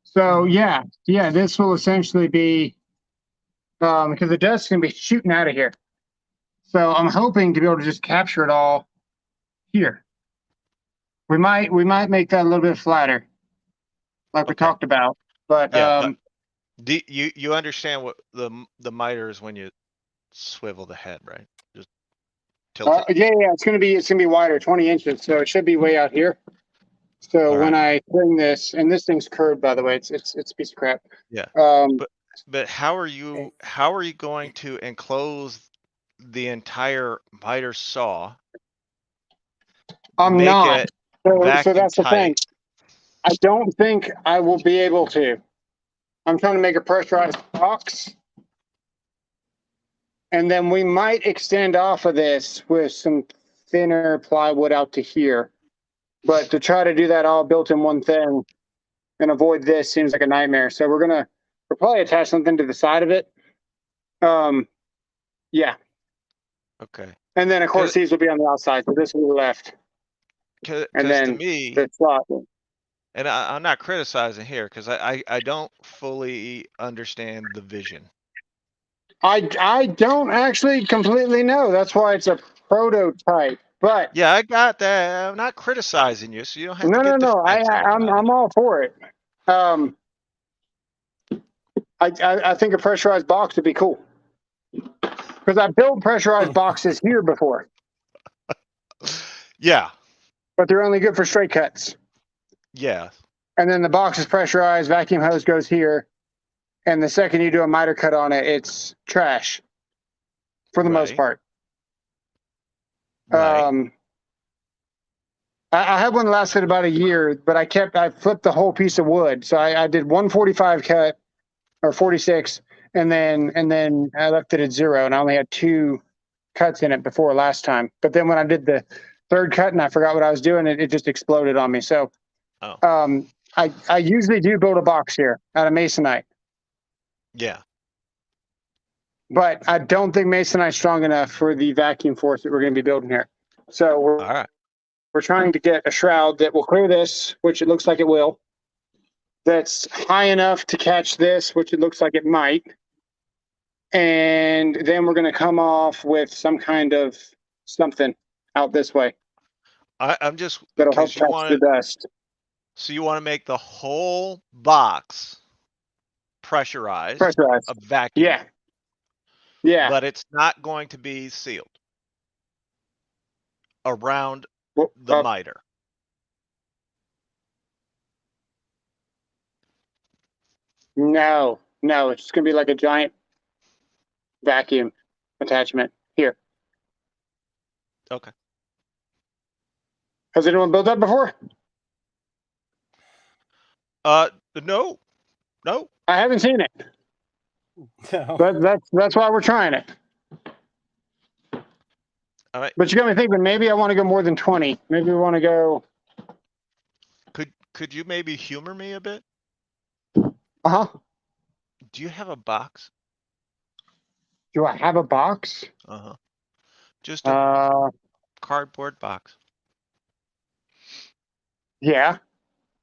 So yeah. This will essentially be because the dust is gonna be shooting out of here. So I'm hoping to be able to just capture it all here. We might make that a little bit flatter, like we Okay. talked about. But Yeah, do you understand what the miter is when you swivel the head, right? Just tilt it. yeah, it's gonna be wider, 20 inches. So it should be way out here. So All when right. I bring this, and this thing's curved, by the way, it's a piece of crap. Yeah. Um, But how are you going to enclose the entire miter saw? I'm Make not. it So vacuum that's the thing. tight. I don't think I will be able to. I'm trying to make a pressurized box. And then we might extend off of this with some thinner plywood out to here. But to try to do that all built in one thing and avoid this seems like a nightmare. So we'll probably attach something to the side of it. Yeah. Okay. And then of course these will be on the outside. So this will be left. And Because to then me, the slot. and I'm not criticizing here because I don't fully understand the vision. I don't actually completely know. That's why it's a prototype. But Yeah, I got that. I'm not criticizing you, so you don't have to no, get I defensive about it. I'm all for it. I think a pressurized box would be cool because I built pressurized boxes here before, Yeah, but they're only good for straight cuts. yeah, And then the box is pressurized, vacuum hose goes here, and the second you do a miter cut on it, it's trash for the most right, part. right. I had one that lasted about a year, but I flipped the whole piece of wood. So I did 145 cut or 46, and then I left it at 0, and I only had 2 cuts in it before last time. But then when I did the third cut and I forgot what I was doing, it just exploded on me. So Oh, I usually do build a box here out of masonite, yeah. but I don't think masonite's strong enough for the vacuum force that we're going to be building here. So All right. we're trying to get a shroud that will clear this, which it looks like it will. That's high enough to catch this, which it looks like it might. And then we're going to come off with some kind of something out this way I'm just that'll help because you catch the want dust. so you want to make the whole box pressurized, Pressurized. a vacuum, Yeah. Yeah. but it's not going to be sealed around Well, the miter. no, it's just going to be like a giant vacuum attachment here. Okay. Has anyone built that before? No, no. I haven't seen it. No. But that's why we're trying it. All right. But you got me thinking. Maybe I want to go more than 20. Maybe we want to go. Could you maybe humor me a bit? Uh huh. Do you have a box? Do I have a box? Uh-huh. Just a cardboard box Yeah,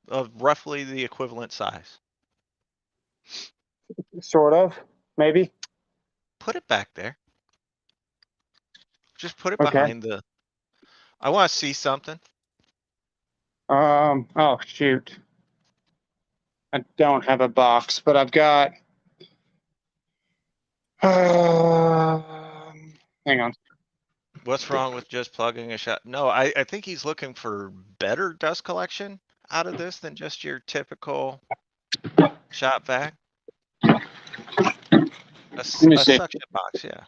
of roughly the equivalent size. sort of. Maybe. Put it back there. Just put it Okay. behind the. I want to see something. Oh shoot. I don't have a box, but I've got. Hang on. What's wrong with just plugging a shot? No, I think he's looking for better dust collection out of this than just your typical shop vac. A me see. suction box, yeah.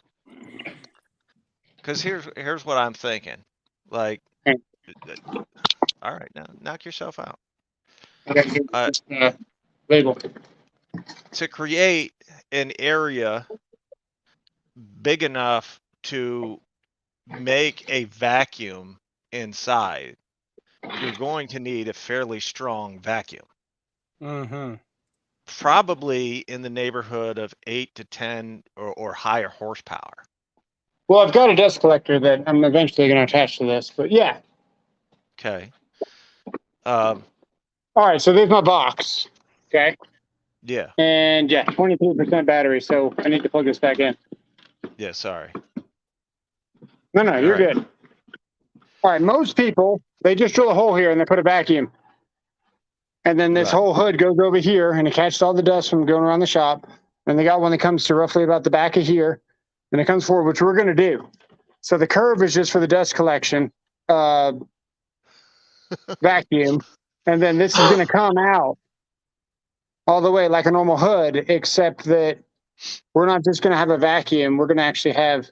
Because here's what I'm thinking. Like, Okay. all right, now knock yourself out. I got to get this label. To create an area big enough to make a vacuum inside, you're going to need a fairly strong vacuum. Mm-hmm. Probably in the neighborhood of 8 to 10 or higher horsepower. Well, I've got a dust collector that I'm eventually going to attach to this, but yeah. Okay. All right, so there's my box. Okay. Yeah. And yeah, 23% battery, so I need to plug this back in. Yeah, sorry. No, you're right. good. All right, most people, they just drill a hole here and they put a vacuum. And then this Right. whole hood goes over here and it catches all the dust from going around the shop. And they got one that comes to roughly about the back of here. And it comes forward, which we're going to do. So the curve is just for the dust collection vacuum. And then this is going to come out all the way like a normal hood, except that we're not just going to have a vacuum. We're going to actually have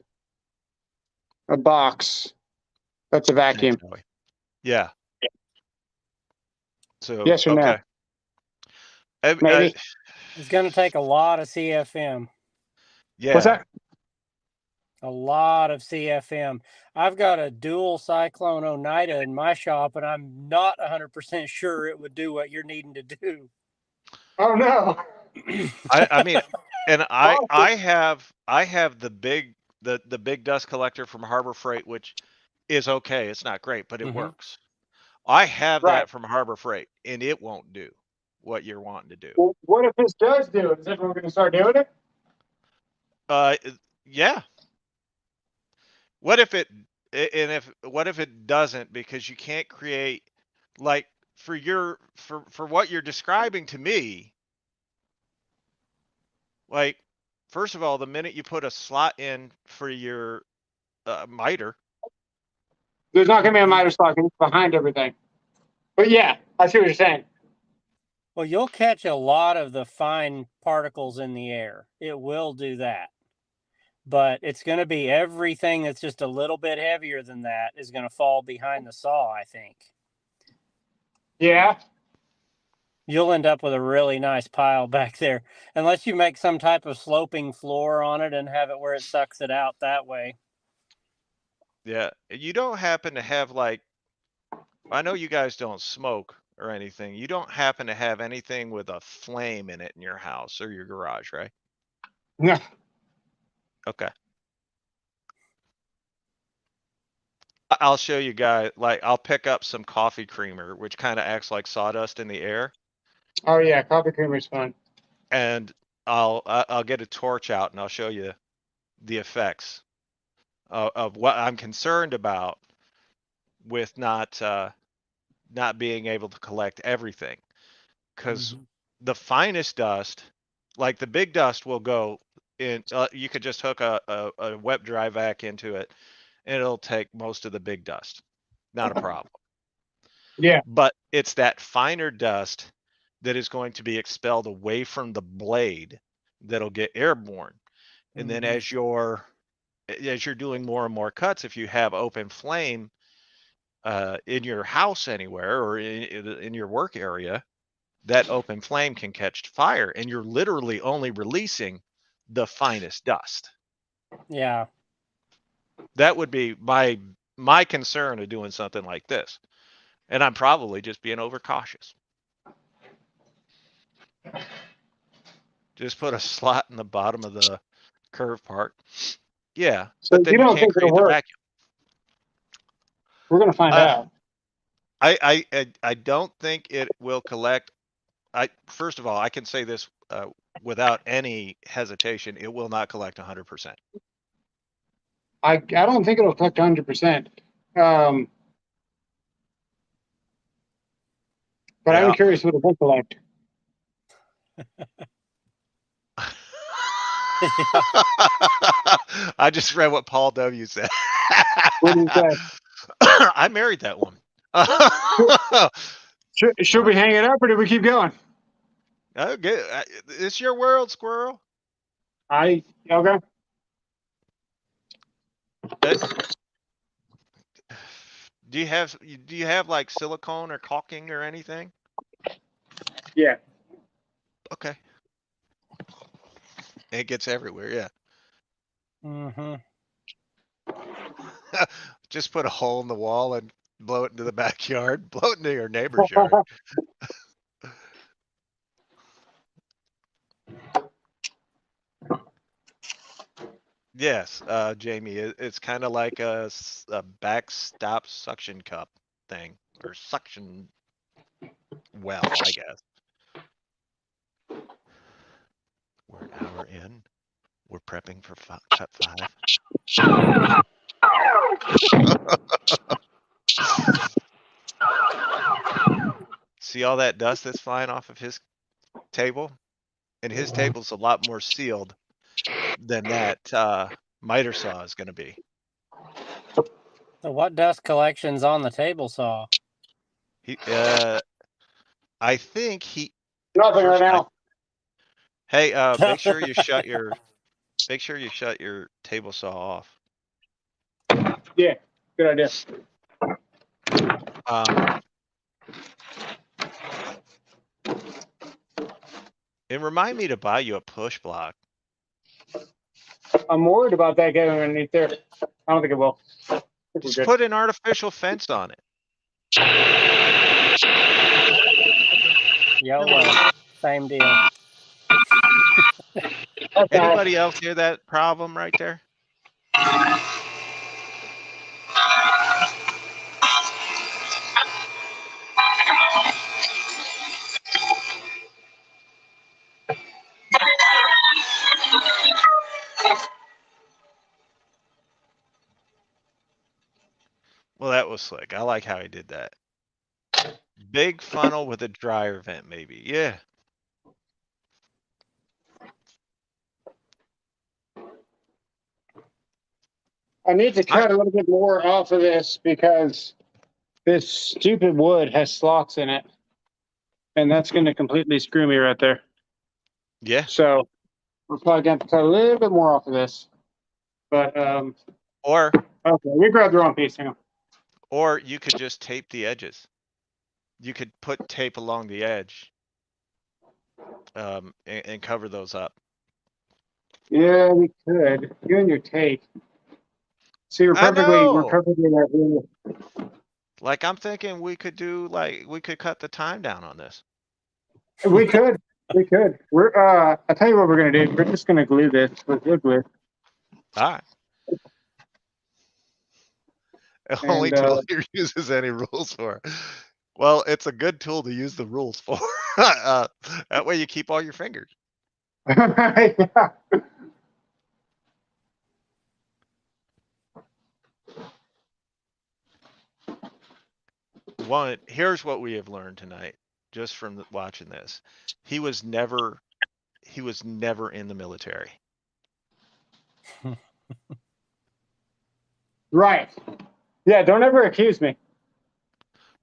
a box that's a vacuum. Yeah. So, Yes or no? okay. Maybe. It's going to take a lot of CFM. Yeah. What's that? A lot of CFM. I've got a dual Cyclone Oneida in my shop, and I'm not 100% sure it would do what you're needing to do. Oh no. I mean, and I have the big dust collector from Harbor Freight, which is okay. It's not great, but it works. I have Right. that from Harbor Freight, and it won't do what you're wanting to do. Well, what if this does do it? Is everyone going to start doing it? Yeah. What if it And what if it doesn't? Because you can't create, like, for what you're describing to me, like, first of all, the minute you put a slot in for your miter, There's not going to be a miter slot behind everything. But yeah, I see what you're saying. Well, you'll catch a lot of the fine particles in the air. It will do that. But it's going to be everything that's just a little bit heavier than that is going to fall behind the saw, I think. Yeah. You'll end up with a really nice pile back there, unless you make some type of sloping floor on it and have it where it sucks it out that way. yeah, you don't happen to have, like, I know you guys don't smoke or anything. You don't happen to have anything with a flame in it in your house or your garage, right? No. Okay. I'll show you guys, like, I'll pick up some coffee creamer, which kind of acts like sawdust in the air, Oh yeah, coffee creamer's fun. and I'll get a torch out and I'll show you the effects of what I'm concerned about with not being able to collect everything, because the finest dust, like the big dust, will go in. You could just hook a wet dry vac into it, and it'll take most of the big dust. Not a problem. Yeah. But it's that finer dust that is going to be expelled away from the blade that'll get airborne. And then as you're doing more and more cuts, if you have open flame in your house anywhere or in your work area, that open flame can catch fire, and you're literally only releasing the finest dust. Yeah. That would be my concern of doing something like this. And I'm probably just being overcautious. Just put a slot in the bottom of the curve part. Yeah, So but then you you don't can't think it'll create the work? vacuum. We're gonna find out. I don't think it will collect. First of all, I can say this without any hesitation: it will not collect 100%. I don't think it'll collect 100%. But I'm Yeah. curious what it will collect. I just read what Paul W. said. What do you say? I married that woman. Should we hang it up or do we keep going? Okay, it's your world, squirrel. Okay. Uh, do you have like silicone or caulking or anything? Yeah. Okay. It gets everywhere, yeah. Mm-hmm. Just put a hole in the wall and blow it into the backyard. Blow it into your neighbor's yard. Yes, Jamie, it's kind of like a backstop suction cup thing, or suction well, I guess. We're an hour in. We're prepping for cut 5. See all that dust that's flying off of his table? And his table's a lot more sealed than that miter saw is going to be. So what dust collection's on the table saw? I think he. Nothing right now. Hey, make sure you shut your table saw off. Yeah, good idea. And remind me to buy you a push block. I'm worried about that getting underneath there. I don't think it will. Just put an artificial fence on it. YOLO. Same deal. Anybody else hear that problem right there? was slick. I like how he did that. Big funnel with a dryer vent, maybe. Yeah. I need to cut a little bit more off of this because this stupid wood has slots in it, and that's going to completely screw me right there. Yeah. So we're probably going to cut a little bit more off of this. But Or okay, we grabbed the wrong piece. Hang on. or you could just tape the edges. You could put tape along the edge, and cover those up. Yeah, we could. You and your tape. See, we're I perfectly know. at rule. Like I'm thinking we could cut the time down on this. We could. We could. We're I'll tell you what we're gonna do. We're just gonna glue this with wood glue. All right. Only And tool he uses any rules for. Well, it's a good tool to use the rules for. That way you keep all your fingers. yeah. One, here's what we have learned tonight, just from watching this. He was never in the military. Right. Yeah, don't ever accuse me.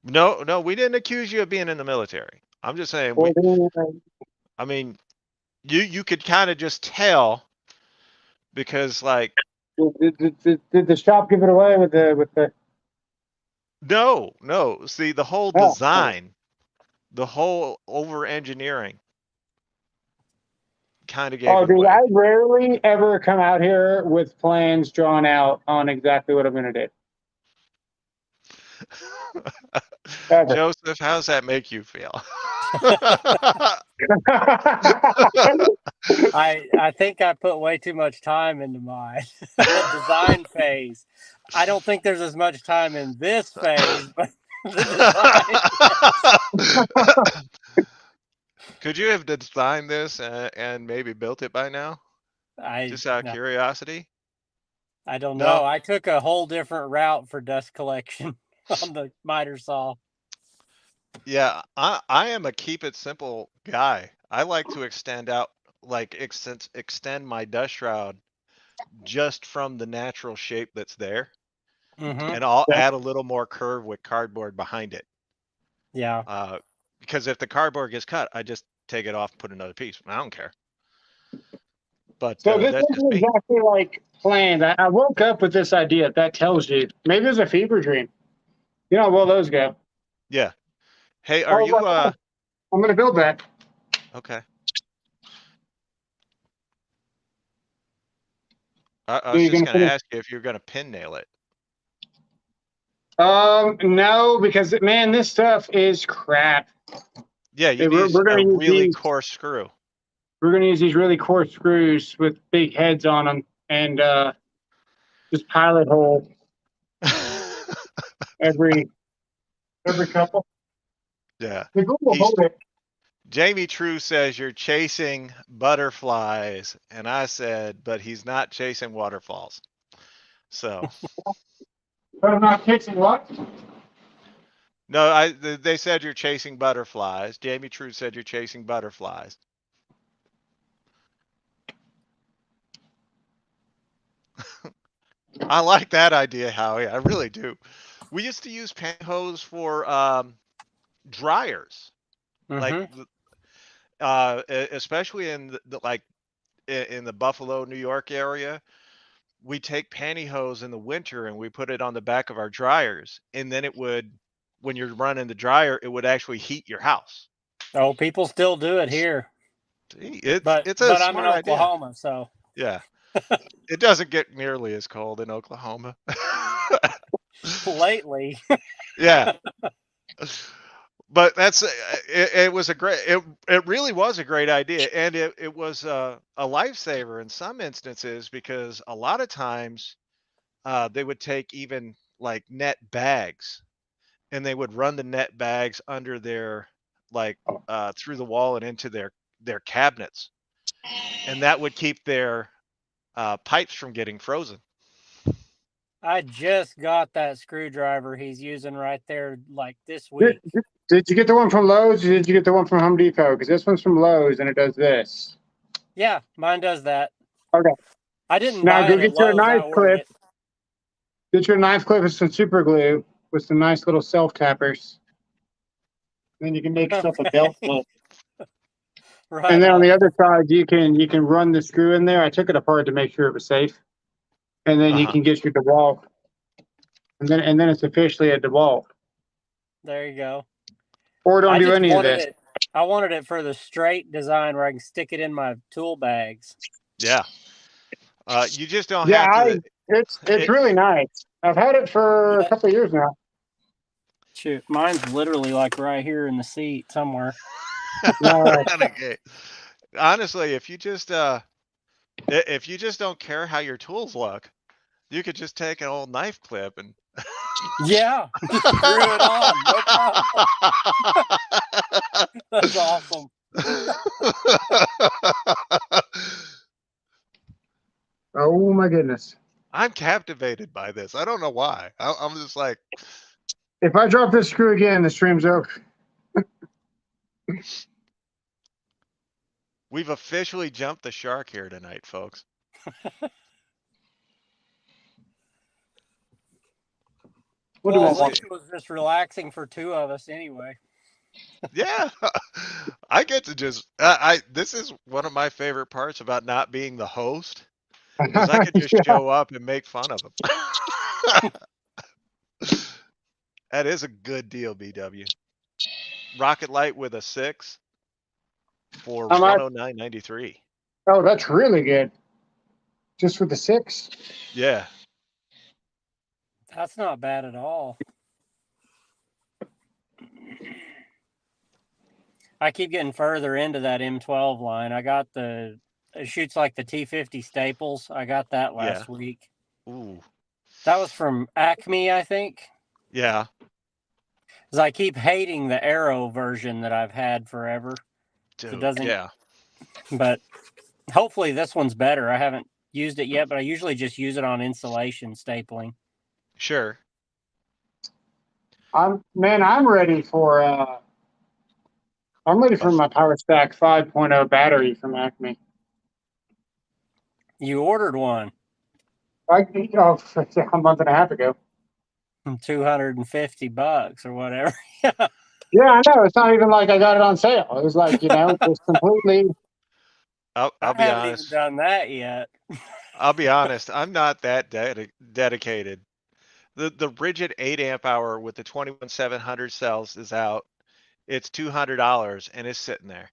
No, we didn't accuse you of being in the military. I'm just saying I mean, you could kind of just tell because like did the shop give it away with the no. See, the whole design, the whole over engineering kind of gave it dude, away. I rarely ever come out here with plans drawn out on exactly what I'm gonna do. Ever. Joseph, how's that make you feel? I think I put way too much time into my design phase. I don't think there's as much time in this phase, but the design. Could you have designed this and maybe built it by now? Just out of curiosity? I don't know. I took a whole different route for dust collection on the miter saw. Yeah, I am a keep it simple guy. I like to extend my dust shroud just from the natural shape that's there. Mm-hmm. And I'll add a little more curve with cardboard behind it. Yeah. Because if the cardboard gets cut, I just take it off, put another piece. I don't care. But so this that's is just me. exactly like planned. I woke up with this idea. That tells you. Maybe it was a fever dream. You know how well those go. Yeah. Hey, are you I'm gonna build that. Okay. I was just gonna ask you if you're gonna pin nail it. No, because man, this stuff is crap. Yeah, you need a really coarse screw. We're gonna use these really coarse screws with big heads on them, and just pilot hole every couple. Yeah. Hold it. Jamie True says you're chasing butterflies, and I said, but he's not chasing waterfalls. So. But I'm not chasing what? No, they said you're chasing butterflies. Jamie True said you're chasing butterflies. I like that idea, Howie. I really do. We used to use pantyhose for dryers, Mm-hmm. like especially in the Buffalo, New York area. We take pantyhose in the winter and we put it on the back of our dryers, and then it would, when you're running the dryer, it would actually heat your house. Oh, people still do it here. It's but a I'm in smart idea. Oklahoma, so yeah, it doesn't get nearly as cold in Oklahoma. lately. Yeah. But that's it was a great it really was a great idea, and it was a lifesaver in some instances, because a lot of times they would take even like net bags, and they would run the net bags under their through the wall and into their cabinets, and that would keep their pipes from getting frozen. I just got that screwdriver he's using right there, like this Did, week. did you get the one from Lowe's or did you get the one from Home Depot? Because this one's from Lowe's and it does this. Yeah, mine does that. Okay. I didn't Now buy go it at get your Lowe's. I knife ordered clip. it. Get your knife clip with some super glue with some nice little self tappers. Then you can make yourself a belt Okay. clip. Right And then on on. the other side, you can run the screw in there. I took it apart to make sure it was safe. And then you Uh-huh. can get your DeWalt. And then it's officially a DeWalt. There you go. Or don't I do just any of wanted this. it. I wanted it for the straight design where I can stick it in my tool bags. Yeah. You just don't Yeah, have to. it's It, really nice. I've had it for a Yeah. couple of years now. Shoot, mine's literally like right here in the seat somewhere. okay. Honestly, if you just don't care how your tools look, you could just take an old knife clip and Yeah, just screw it on. No problem. That's awesome. Oh my goodness. I'm captivated by this. I don't know why. I'm just like, If I drop this screw again, the stream's over. we've officially jumped the shark here tonight, folks. What do Well, I at This want? least it was just relaxing for two of us anyway. Yeah, I get to just. This is one of my favorite parts about not being the host, is I could just Yeah. show up and make fun of him. That is a good deal, BW. Rocket Light with a 6 for How much? 109.93. Oh, that's really good. Just for the 6? Yeah. That's not bad at all. I keep getting further into that M12 line. I got it shoots like the T50 Staples. I got that last week. Ooh. That was from Acme, I think. Yeah. Because I keep hating the Arrow version that I've had forever. Dude, It doesn't. yeah. But hopefully this one's better. I haven't used it yet, but I usually just use it on insulation stapling. Sure. I'm ready for my Power Stack 5.0 battery from Acme. You ordered one A month and a half ago. $250 or whatever. Yeah, I know. It's not even like I got it on sale. It was like, just completely. I'll I be haven't honest. even done that yet. I'll be honest. I'm not that dedicated. The rigid 8 amp hour with the 21700 cells is out. It's $200 and it's sitting there.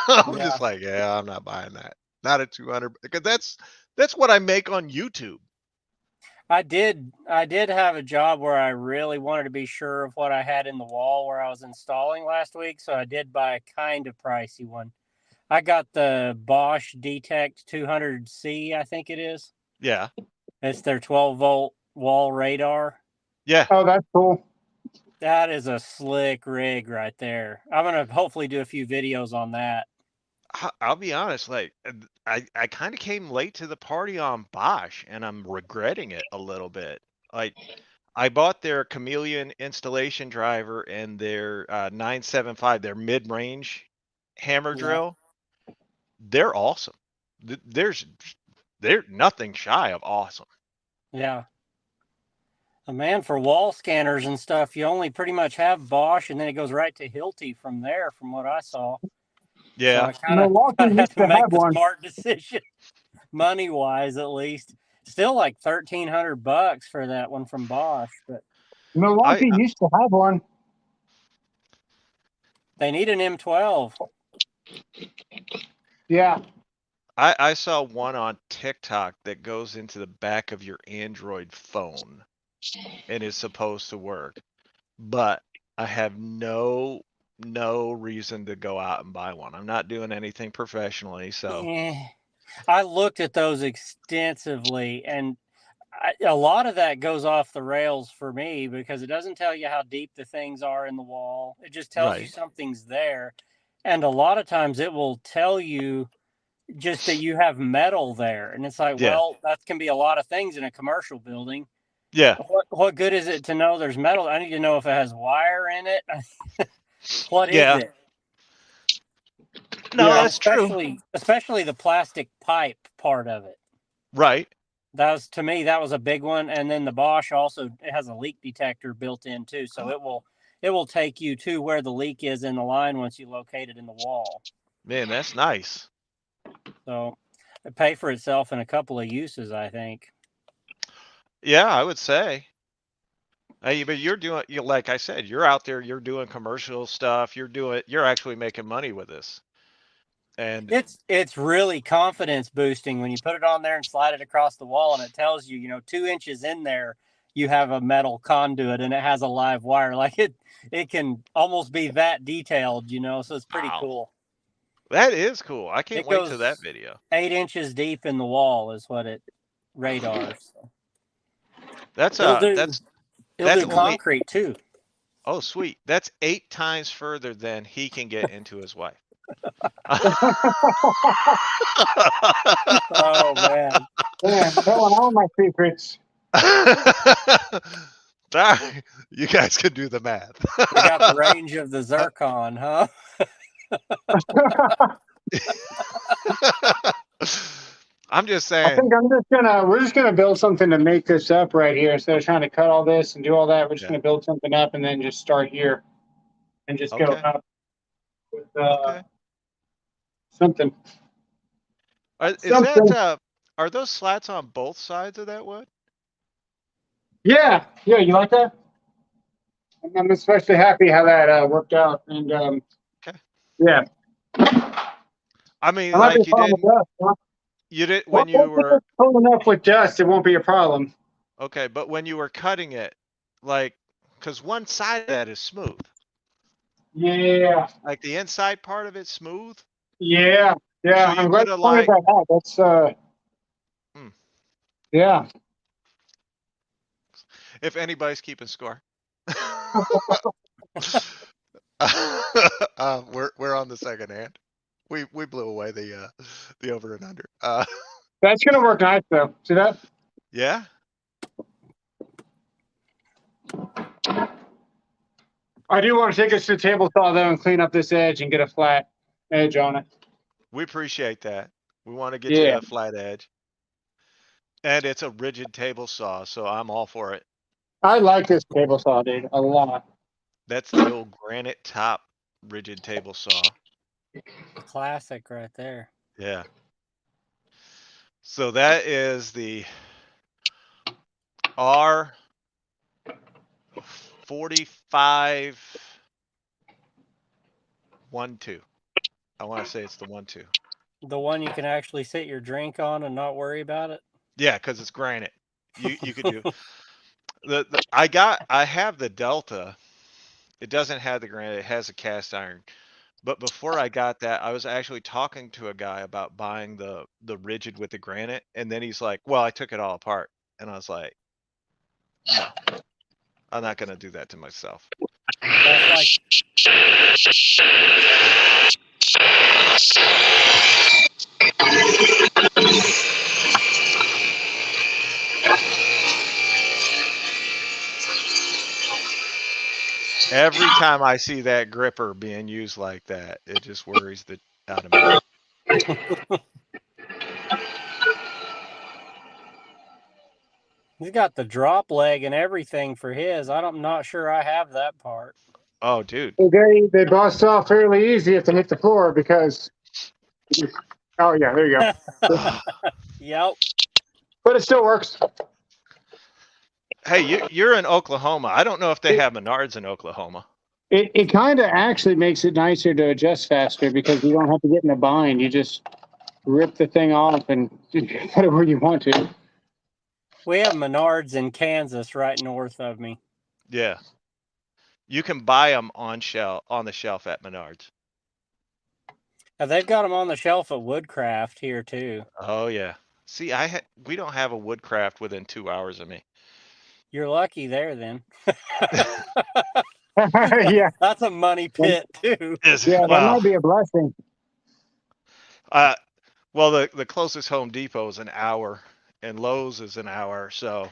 I'm just like, yeah, I'm not buying that. Not at 200 because that's what I make on YouTube. I did have a job where I really wanted to be sure of what I had in the wall where I was installing last week, so I did buy a kind of pricey one. I got the Bosch Detect 200C, I think it is. Yeah. It's their 12-volt wall radar. Yeah. Oh, that's cool. That is a slick rig right there. I'm going to hopefully do a few videos on that. I'll be honest, like I kind of came late to the party on Bosch and I'm regretting it a little bit. Like I bought their Chameleon installation driver and their 975, their mid-range hammer drill. They're awesome. They're nothing shy of awesome. Yeah. Man, for wall scanners and stuff, you only pretty much have Bosch, and then it goes right to Hilti from there, from what I saw. Yeah. So I kind of had to make the smart decision, money-wise at least. Still like $1,300 for that one from Bosch, but Milwaukee used to have one. they need an M12. Yeah. I saw one on TikTok that goes into the back of your Android phone and is supposed to work, but I have no reason to go out and buy one. I'm not doing anything professionally, so I looked at those extensively, and a lot of that goes off the rails for me because it doesn't tell you how deep the things are in the wall. It just tells you something's there. And a lot of times it will tell you just that you have metal there. And it's like, well, that can be a lot of things in a commercial building. Yeah. What good is it to know there's metal? I need to know if it has wire in it. What is Yeah. it? No, Yeah. that's true. Especially the plastic pipe part of it. Right. That was, to me, that was a big one. And then the Bosch also, it has a leak detector built in too, so it will take you to where the leak is in the line once you locate it in the wall. Man, that's nice. So it pay for itself in a couple of uses, I think. Yeah, I would say. Hey, but you're doing, like I said, you're out there, you're doing commercial stuff, you're actually making money with this. And It's really confidence boosting when you put it on there and slide it across the wall, and it tells you, 2 inches in there, you have a metal conduit and it has a live wire. Like it can almost be that detailed, so it's pretty wow, cool. that is cool. I can't It wait to that goes video. 8 inches deep in the wall is what it radars. So. That's It'll do only, concrete too. oh sweet. That's 8 times further than he can get into his wife. Oh man. Yeah, telling all my secrets. You guys can do the math. We got the range of the zircon, huh? I'm just I saying. think we're just gonna build something to make this up right here instead of trying to cut all this and do all that. We're just Yeah. gonna build something up and then just start here and just go Okay. up with Okay. something. Are those slats on both sides of that wood? Yeah, you like that? I'm especially happy how that worked out. And Okay. yeah, I mean, I might be like fine with dust. Huh? you did Well, when you if were it's cool enough with dust, it won't be a problem. okay, but when you were cutting it, like, because one side of that is smooth, Yeah, like the inside part of it's smooth. yeah. So you I'm glad could you have pointed like, that out. That's yeah. if anybody's keeping score. We're on the second hand. We blew away the over and under. That's gonna work nice though. See that? Yeah. I do want to take us to the table saw though and clean up this edge and get a flat edge on it. We appreciate that. We want to get you Yeah. a flat edge. And it's a rigid table saw, so I'm all for it. I like this table saw, dude, a lot. That's the old granite top rigid table saw. Classic right there. Yeah. So that is the R45 1-2. I want to say it's the 1-2. The one you can actually sit your drink on and not worry about it. Yeah, because it's granite. You could do I have the Delta. It doesn't have the granite, it has a cast iron. But before I got that, I was actually talking to a guy about buying the rigid with the granite, and then he's like, "Well, I took it all apart," and I was like, "No, I'm not gonna do that to myself." That's like Every time I see that gripper being used like that, it just worries the out of me. he's got the drop leg and everything for his. I'm not sure I have that part. Oh, dude. They bust off fairly easy if they hit the floor because. Oh yeah, there you go. Yep. But it still works. Hey, you're in Oklahoma. I don't know if they have Menards in Oklahoma. It kind of actually makes it nicer to adjust faster because you don't have to get in a bind. You just rip the thing off and put it where you want to. We have Menards in Kansas right north of me. Yeah. You can buy them on the shelf at Menards. Now, they've got them on the shelf at Woodcraft here too. Oh yeah. See, we don't have a Woodcraft within 2 hours of me. You're lucky there then. Yeah, That's a money pit too. yeah, that might be a blessing. Well, the closest Home Depot is an hour, and Lowe's is an hour. So,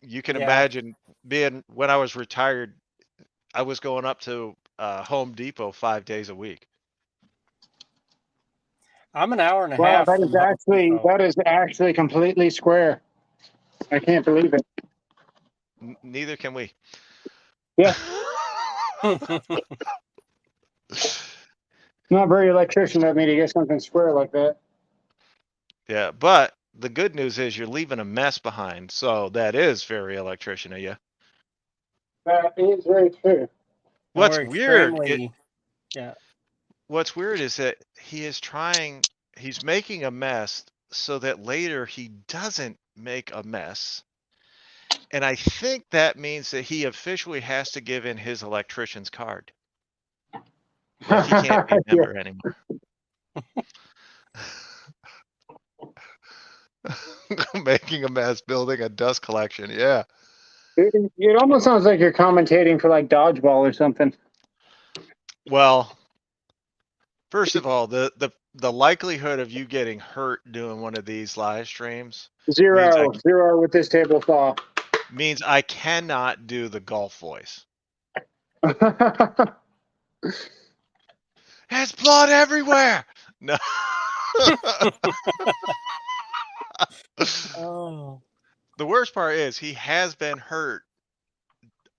You can Yeah. imagine being when I was retired, I was going up to Home Depot 5 days a week. I'm an hour and a Wow, half that from is Home actually Depot. completely square. I can't believe it. Neither can we. Yeah. Not very electrician of me to get something square like that. Yeah, but the good news is you're leaving a mess behind, so that is very electrician of you. That is very true. What's We're weird? extremely, yeah. What's weird is that he's making a mess so that later he doesn't make a mess. And I think that means that he officially has to give in his electrician's card. Like he can't be a Yeah. member anymore. Making a mess, building a dust collection. Yeah. It almost sounds like you're commentating for like dodgeball or something. Well, first of all, the likelihood of you getting hurt doing one of these live streams Zero with this table saw. means I cannot do the golf voice. There's blood everywhere. No. Oh. The worst part is he has been hurt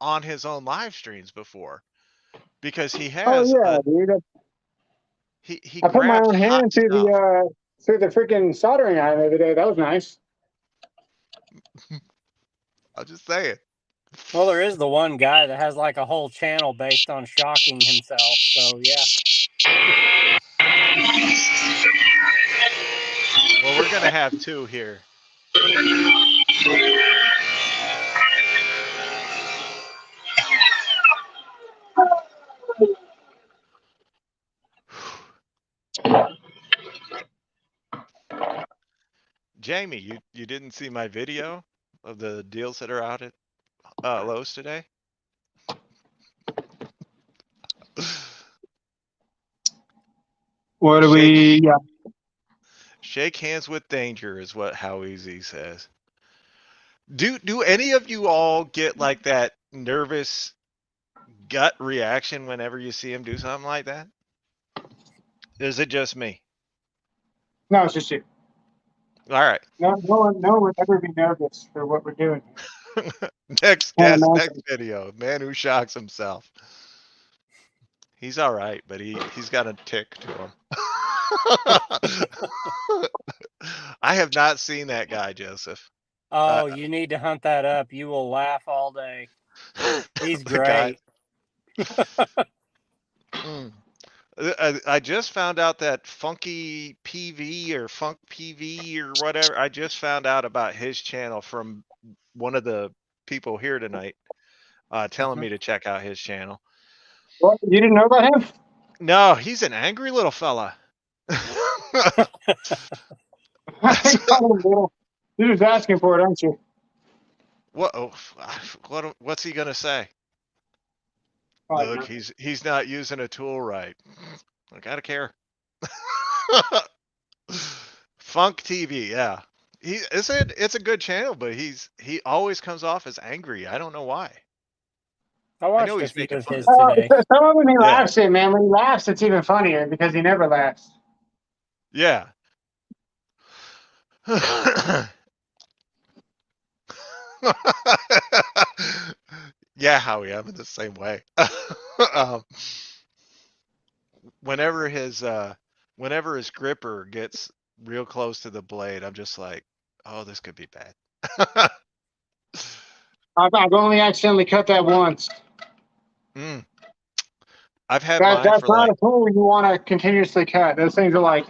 on his own live streams before because he Oh has yeah, dude. he I put my grabs own hot hand through stuff. the freaking soldering iron the other day. That was nice. I'll just say it. Well, there is the one guy that has like a whole channel based on shocking himself. So yeah. Well, we're gonna have two here. Jamie, you didn't see my video of the deals that are out at Lowe's today? What do we? Yeah. Shake hands with danger is what How Easy says. Do any of you all get like that nervous gut reaction whenever you see him do something like that? Is it just me? No, it's just you. All right. No one would ever be nervous for what we're doing. Next Can't guest, imagine. next video. Man who shocks himself. He's all right, but he's got a tick to him. I have not seen that guy, Joseph. Oh, you need to hunt that up. You will laugh all day. He's The guy. great. I just found out that Funky PV or Funk PV or whatever. I just found out about his channel from one of the people here tonight, telling me to check out his channel. What? You didn't know about him? No, he's an angry little fella. You're just asking for it, aren't you? What's he gonna say? Probably Look, not. he's not using a tool right. I gotta care. Funk TV, yeah. It's a good channel, but he always comes off as angry. I don't know why. I I know watched a he's few making of fun his of today. Some of them he Yeah. laughs at, man. When he laughs, it's even funnier because he never laughs. Yeah. Yeah, Howie, I'm in the same way. um, whenever his gripper gets real close to the blade, I'm just like, oh, this could be bad. I've only accidentally cut that once. I've had mine That's for not like a tool you want to continuously cut. Those things are like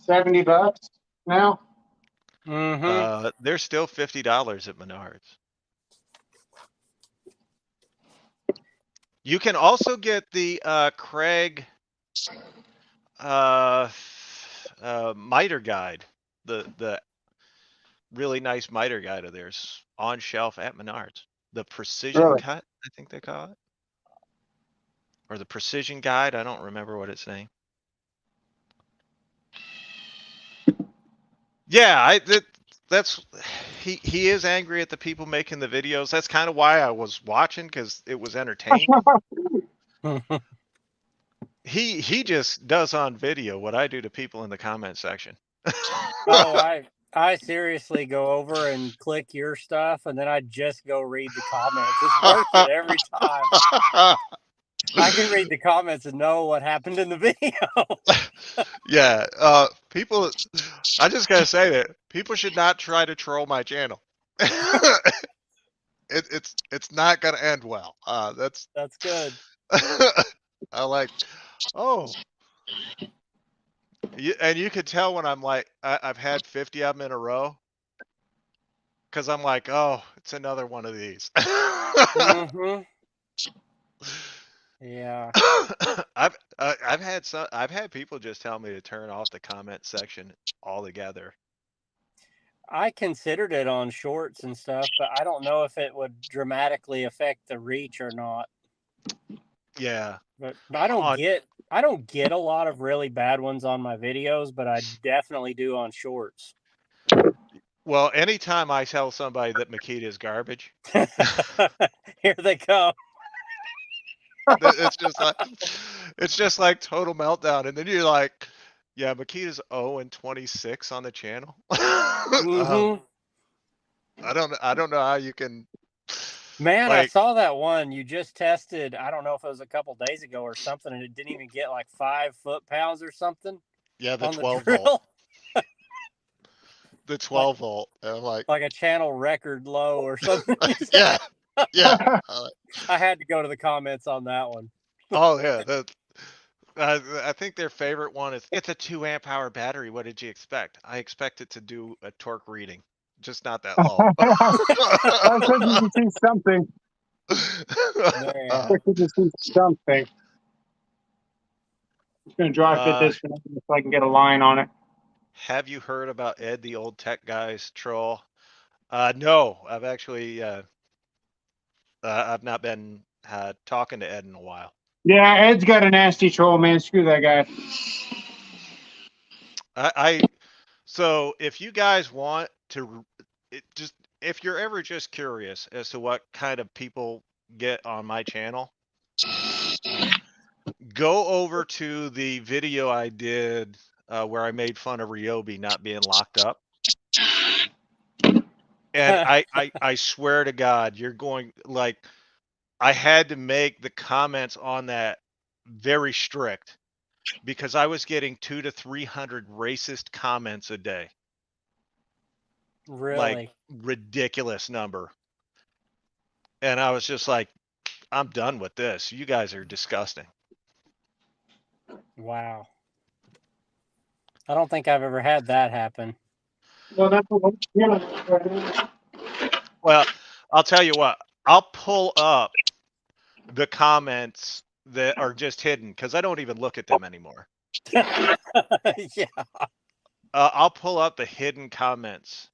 $70 now. Mm-hmm. They're still $50 at Menards. You can also get the Craig miter guide, the really nice miter guide of theirs on shelf at Menards. The precision Really? cut, I think they call it, or the precision guide. I don't remember what it's named. Yeah, that's he is angry at the people making the videos. That's kind of why I was watching, because it was entertaining. He just does on video what I do to people in the comment section. Oh, I seriously go over and click your stuff, and then I just go read the comments. It's worth it every time. I can read the comments and know what happened in the video. Yeah, people. I just gotta say that people should not try to troll my channel. It's not gonna end well. That's good. I like. Oh, and you could tell when I'm like, I've had 50 of them in a row, because I'm like, oh, it's another one of these. Mm-hmm. Yeah. I've had people just tell me to turn off the comment section altogether. I considered it on shorts and stuff, but I don't know if it would dramatically affect the reach or not. Yeah. But I don't get a lot of really bad ones on my videos, but I definitely do on shorts. Well, anytime I tell somebody that Makita is garbage, here they come. it's just like total meltdown, and then you're like, yeah, Makita's 0-26 on the channel. Mm-hmm. I don't know how you can. Man, I saw that one you just tested. I don't know if it was a couple days ago or something, and it didn't even get like 5 foot-pounds or something. Yeah, the on 12 the volt. The 12 volt. And I'm like a channel record low or something. yeah. I had to go to the comments on that one. Oh yeah, I think their favorite one is, it's a 2 amp hour battery. What did you expect? I expect it to do a torque reading, just not that low. I said you can see something. I could just see something. I'm just gonna dry fit this so I can get a line on it. Have you heard about Ed, the old tech guy's troll? No, I've actually I've not been talking to Ed in a while. Yeah, Ed's got a nasty troll, man. Screw that guy. So if you guys want to, if you're ever just curious as to what kind of people get on my channel, go over to the video I did where I made fun of Ryobi not being locked up. And I swear to God, you're going, like, I had to make the comments on that very strict, because I was getting 200 to 300 racist comments a day. Really? Like, ridiculous number. And I was just like, I'm done with this. You guys are disgusting. Wow. I don't think I've ever had that happen. Well, that's what Well, I'll tell you what. I'll pull up the comments that are just hidden, because I don't even look at them anymore. Yeah. I'll pull up the hidden comments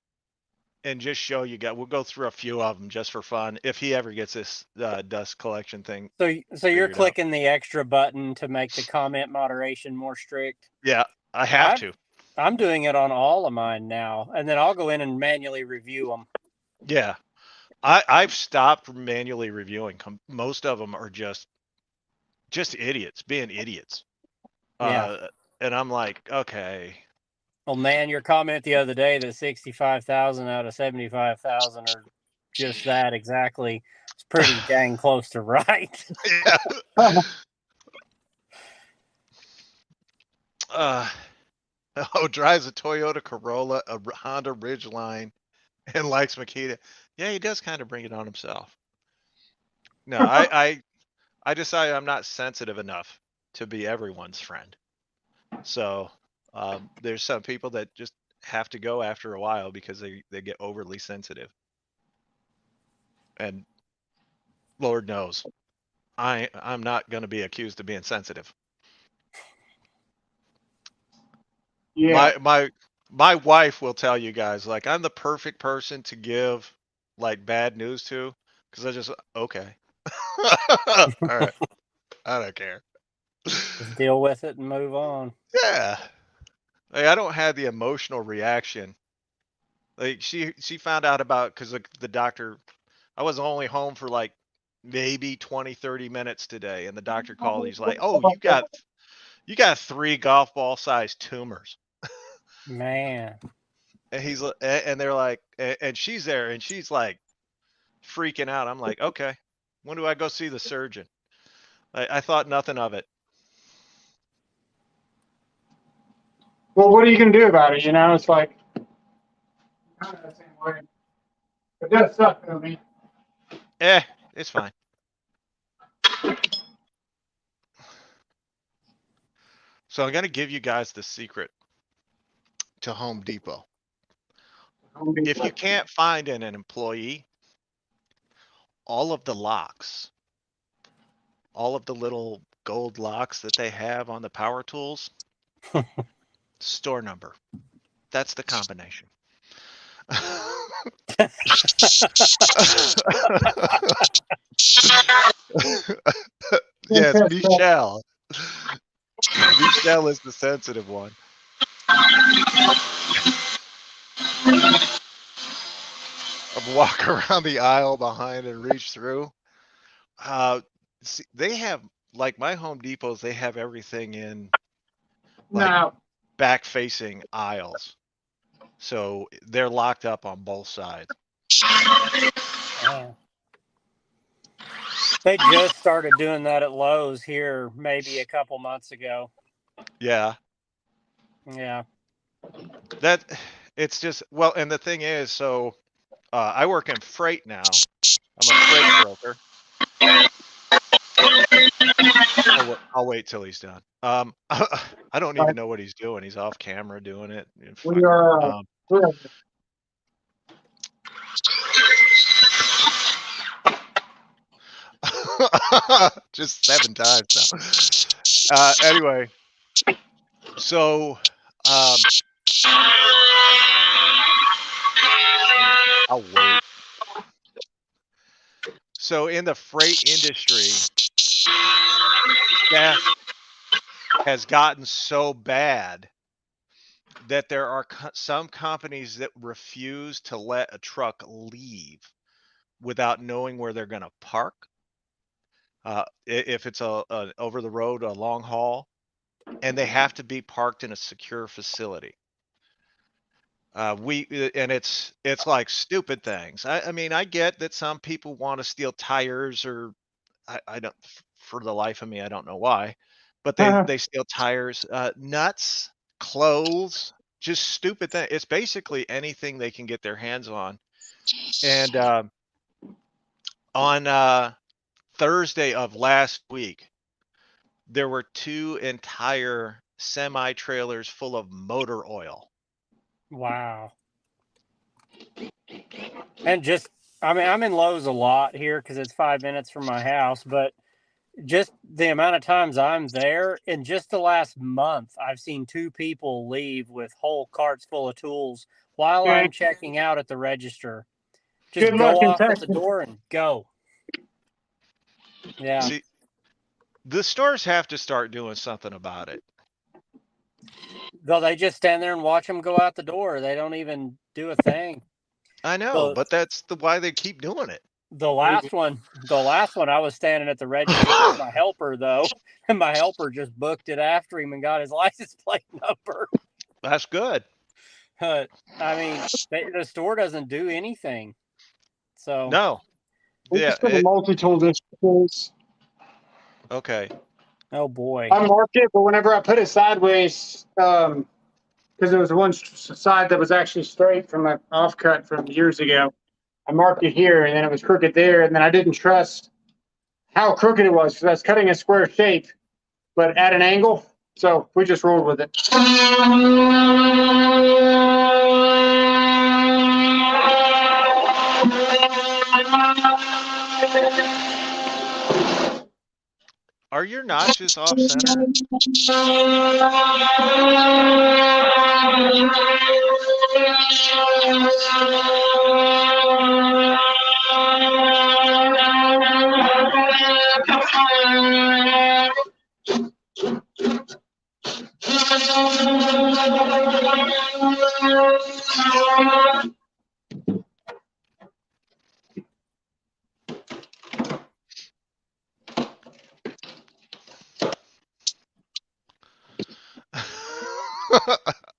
and just show you guys. We'll go through a few of them just for fun, if he ever gets this dust collection thing. So you're clicking the extra button to make the comment moderation more strict? Yeah, I have to. I'm doing it on all of mine now, and then I'll go in and manually review them. Yeah, I've stopped manually reviewing. Most of them are just idiots being idiots. Yeah. And I'm like, okay. Well, man, your comment the other day that 65,000 out of 75,000 are just that exactly. It's pretty dang close to right. Yeah. Drives a Toyota Corolla, a Honda Ridgeline, and likes Makita. Yeah, he does kind of bring it on himself. No, I decided I'm not sensitive enough to be everyone's friend. So there's some people that just have to go after a while because they get overly sensitive. And Lord knows, I'm not going to be accused of being sensitive. Yeah. My wife will tell you guys, like, I'm the perfect person to give like bad news to, because I just, okay. All right. I don't care. Just deal with it and move on. Yeah. Like, I don't have the emotional reaction Like she found out about because the doctor. I was only home for like maybe 20, 30 minutes today, and the doctor called. He's like, "Oh, you got 3 golf ball sized tumors." Man. And and they're like, and she's there, and she's like freaking out. I'm like, okay, when do I go see the surgeon? I thought nothing of it. Well, what are you gonna do about it? You know, it's like kind of the same way. It does suck, though, man. It's fine. So I'm gonna give you guys the secret to Home Depot. If you can't find an employee, all of the locks, all of the little gold locks that they have on the power tools, store number. That's the combination. Yes, Michelle. Michelle is the sensitive one. I'll walk around the aisle behind and reach through. See, they have, like my Home Depots, they have everything in like No. back facing aisles. So they're locked up on both sides. Man. They just started doing that at Lowe's here maybe a couple months ago. Yeah. Yeah. That it's just, well, and the thing is, so I work in freight now. I'm a freight broker. I'll wait till he's done. I don't even know what he's doing. He's off camera doing it. We are. Just 7 times now. Anyway, so I'll wait. So in the freight industry, staff has gotten so bad that there are some companies that refuse to let a truck leave without knowing where they're going to park. If it's a over the road, a long haul, and they have to be parked in a secure facility. And it's like stupid things. I mean, I get that some people want to steal tires, or I don't, for the life of me, I don't know why, but they steal tires, nuts, clothes, just stupid thing. It's basically anything they can get their hands on. And on Thursday of last week, there were 2 entire semi trailers full of motor oil. Wow. And just, I mean, I'm in Lowe's a lot here because it's 5 minutes from my house, but just the amount of times I'm there, in just the last month, I've seen 2 people leave with whole carts full of tools while I'm checking out at the register. Just Good go luck in off at Texas. the door and go. Yeah. See, the stores have to start doing something about it. Though they just stand there and watch them go out the door. They don't even do a thing. I know, but that's why they keep doing it. The last one, I was standing at the register with my helper, though, and my helper just booked it after him and got his license plate number. That's good. I mean, the store doesn't do anything. So no, Yeah, a multi-tool displays. Okay. Oh boy. I marked it, but whenever I put it sideways, because there was one side that was actually straight from an offcut from years ago, I marked it here, and then it was crooked there, and then I didn't trust how crooked it was because I was cutting a square shape, but at an angle. So we just rolled with it. Are your notches off center?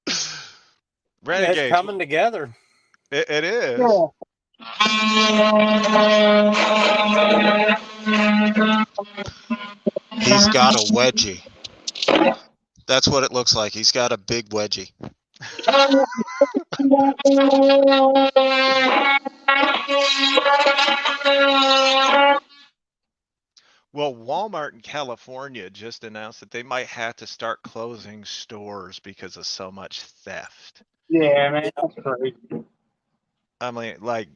It's Renegades. coming together. It is. Yeah. He's got a wedgie. That's what it looks like. He's got a big wedgie. Well, Walmart in California just announced that they might have to start closing stores because of so much theft. Yeah, man, that's crazy. I mean, like,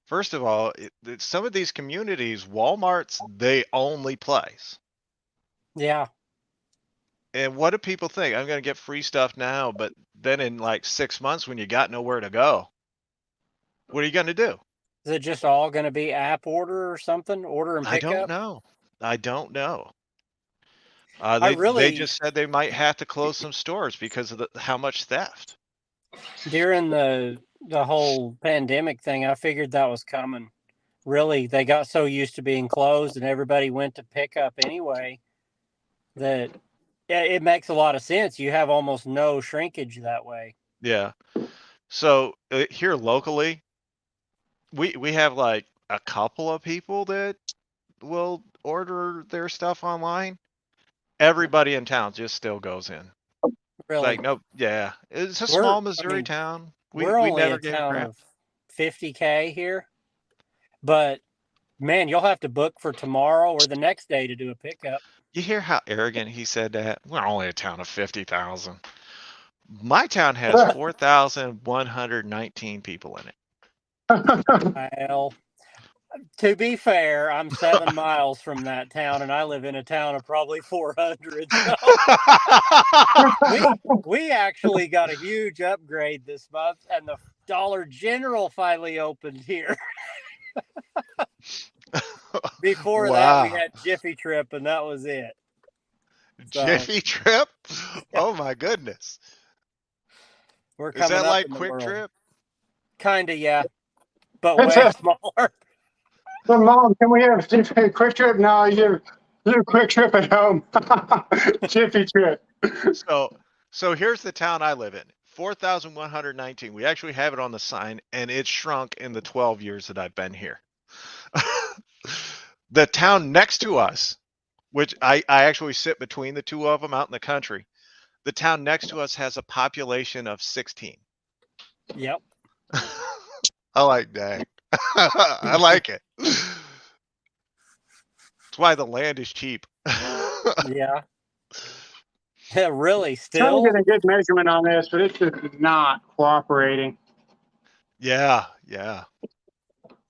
first of all, some of these communities, Walmart's the only place. Yeah. And what do people think? I'm going to get free stuff now, but then in like 6 months when you got nowhere to go, what are you going to do? Is it just all going to be app order or something? Order and I pick don't up? know. I don't know. I They really, just said they might have to close some stores because of how much theft. during the whole pandemic thing, I figured that was coming. Really, they got so used to being closed and everybody went to pick up anyway that it makes a lot of sense. You have almost no shrinkage that way. Yeah. So here locally, we have like a couple of people that will order their stuff online. Everybody in town just still goes in. Really, Like, no, yeah, it's a We're- small I Missouri mean, town. we're We only never a gave a town crap. of 50K here, but man, you'll have to book for tomorrow or the next day to do a pickup. You hear how arrogant he said that? We're only a town of 50,000. My town has 4,119 people in it. Well, to be fair, I'm 7 miles from that town, and I live in a town of probably 400. So we actually got a huge upgrade this month, and the Dollar General finally opened here. Before that, we Wow. had Jiffy Trip, and that was it. So Jiffy Trip? Oh my goodness. we're Is coming that up like in the Quick world. Trip? Kinda, yeah, but It's way a- smaller. So, Mom, can we have a quick trip? No, you do a quick trip at home. Jiffy trip. So here's the town I live in. 4,119. We actually have it on the sign, and it's shrunk in the 12 years that I've been here. The town next to us, which I actually sit between the two of them out in the country, the town next to us has a population of 16. Yep. I like that. I like it. That's why the land is cheap. Yeah. Yeah, really, Trying to still? get a good measurement on this, but it's just not cooperating. Yeah, yeah.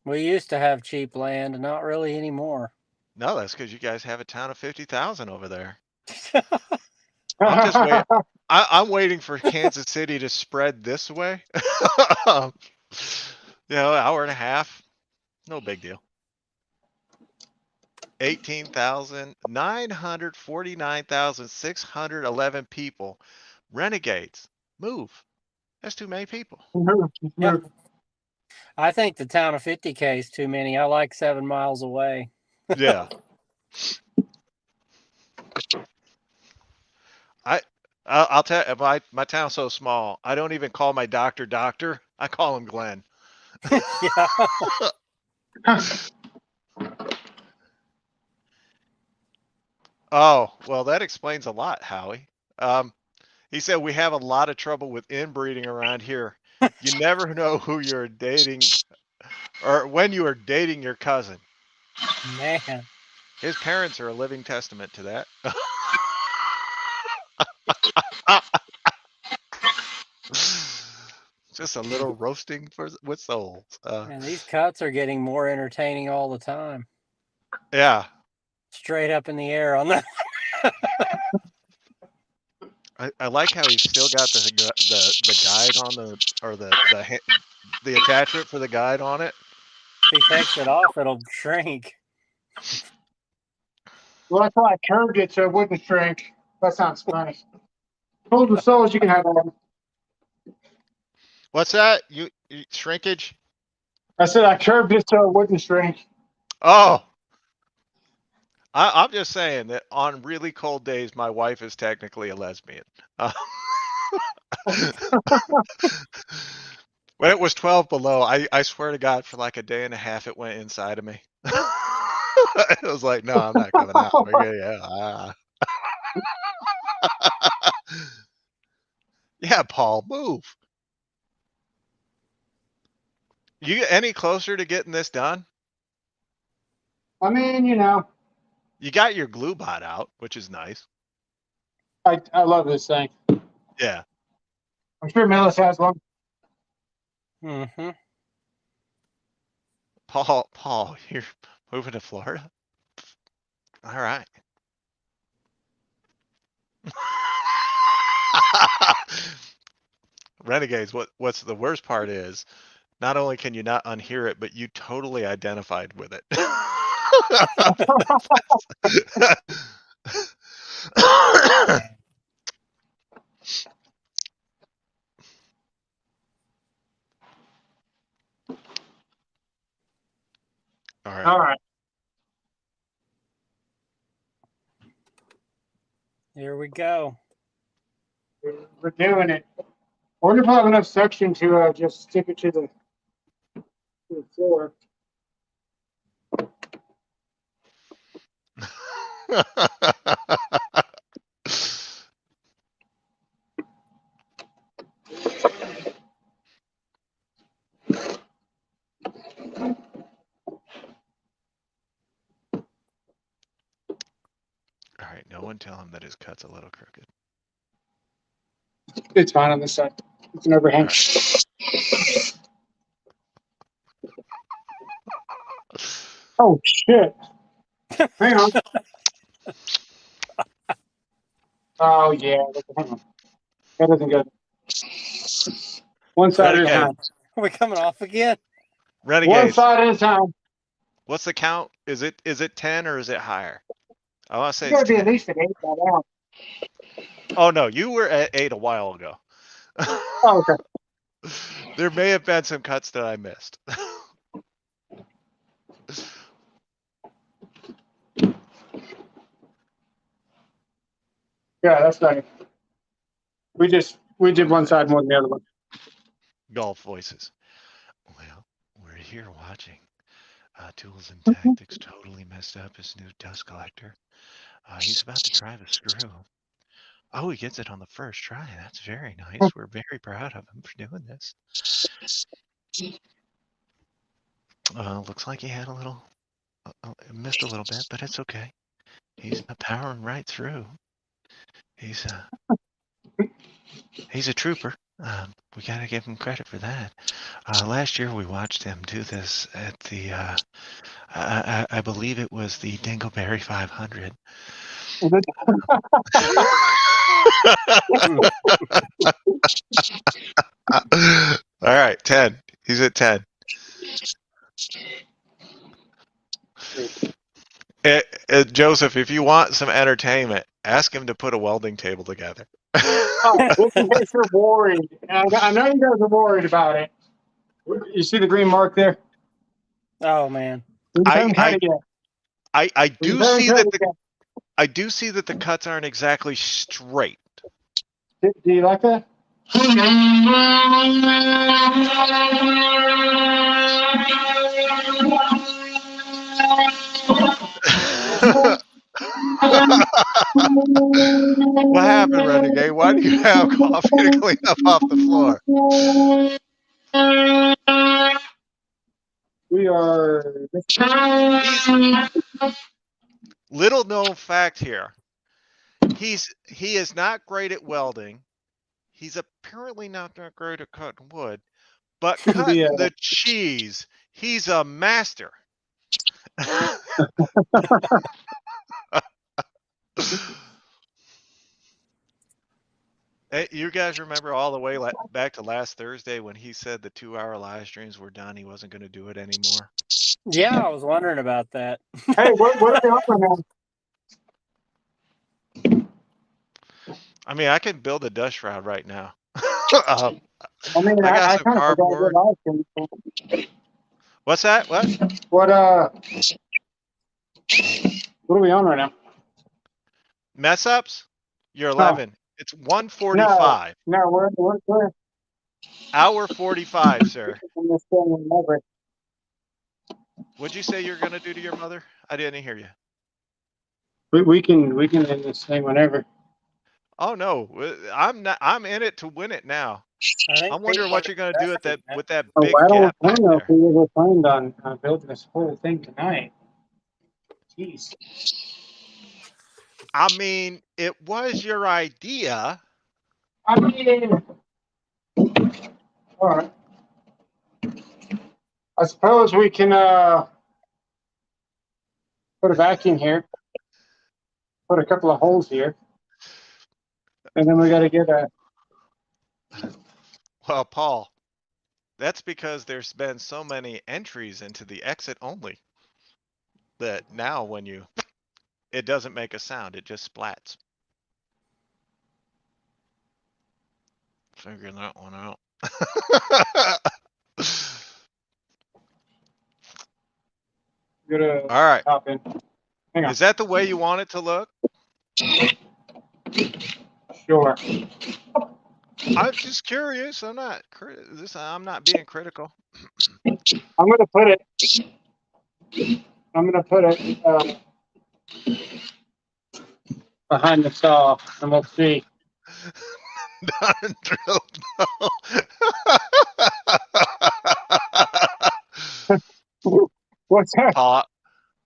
We used to have cheap land, not really anymore. No, that's because you guys have a town of 50,000 over there. I'm just waiting. I'm waiting for Kansas City to spread this way. An hour and a half. No big deal. 18,949,611 people. Renegades. Move. That's too many people. Yep. I think the town of 50K is too many. I like 7 miles away. Yeah. I'll tell you, my town's so small. I don't even call my doctor. I call him Glenn. Yeah. Oh, well, that explains a lot, Howie. He said we have a lot of trouble with inbreeding around here. You never know who you're dating or when you are dating your cousin. Man. His parents are a living testament to that. Just a little roasting with souls. Man, these cuts are getting more entertaining all the time. Yeah. Straight up in the air on that. I like how he's still got the guide on the attachment for the guide on it. If he takes it off, it'll shrink. Well, that's why I curved it so it wouldn't shrink. That sounds funny. Pulls the soles you can have on. What's that? You shrinkage? I said I curved it so it wouldn't shrink. Oh. I'm just saying that on really cold days, my wife is technically a lesbian. Uh, when it was 12 below, I swear to God, for like a day and a half, it went inside of me. It was like, no, I'm not coming out. Okay, yeah. Yeah, Paul, move. You get any closer to getting this done? I mean, you know, You got your glue bot out, which is nice. I love this thing. Yeah. I'm sure Millis has one. Mm-hmm. Paul, you're moving to Florida? All right. Renegades, what's the worst part is, not only can you not unhear it, but you totally identified with it. All right. All right. Here we go. We're doing it. I wonder if I have enough suction to just stick it to the floor. All right, no one tell him that his cut's a little crooked. It's fine on this side. It's an overhang. Oh shit! Hang on. Oh yeah. Hang on. That isn't good. One side at a Renegade. time. Are we coming off again? One Renegades, side at a time. what's the count? Is it 10 or is it higher? I want to say You it's gotta be at 10. least at 8 by now. Oh no, you were at 8 a while ago. Oh, okay. There may have been some cuts that I missed. Yeah, that's right. We did one side more than the other one. Golf voices. Well, we're here watching. Tools and Tactics totally messed up his new dust collector. He's about to try the screw. Oh, he gets it on the first try. That's very nice. We're very proud of him for doing this. Looks like he had a little, missed a little bit, but it's okay. He's powering right through. He's a trooper. We gotta give him credit for that. Last year we watched him do this at the, I believe it was the Dingleberry 500. All right, 10. He's at 10. Joseph, if you want some entertainment, ask him to put a welding table together. Oh, just in case you're worried. I know you guys are worried about it. You see the green mark there? Oh man. We haven't cut it yet. I We do haven't see cut that it yet. I do see that the cuts aren't exactly straight. Do you like that? What happened, Renegade? Why do you have coffee to clean up off the floor? We are. Little known fact here. He is not great at welding. He's apparently not that great at cutting wood, but cutting the cheese, he's a master. Hey, you guys remember all the way back to last Thursday when he said the 2-hour live streams were done? He wasn't going to do it anymore. Yeah, I was wondering about that. Hey, what are they offering now? I mean, I can build a dust shroud right now. I mean, I got I some kind of forgot cardboard. what I What's that? What? What What are we on right now? Mess ups? You're 11. It's No, 1:45. no, we're Hour 45, sir. in this thing whenever. What'd you say you're gonna do to your mother? I didn't hear you. We can end this thing whenever. Oh no, I'm not. I'm in it to win it now. I think I'm wondering people what are you're gonna do expecting that. with that Oh, big I gap don't back know if there. we ever planned on building this whole thing tonight. Jeez. I mean, it was your idea. I mean, all right. I suppose we can put a vacuum here, put a couple of holes here, and then we got to get a. Well, Paul, that's because there's been so many entries into the exit only that now when you, it doesn't make a sound. It just splats. Figuring that one out. All right. Hop in. Hang on. Is that the way you want it to look? Sure. I'm just curious. I'm not. I'm not being critical. I'm gonna put it. I'm gonna put it behind the saw, and we'll see. Not drilled. What's that?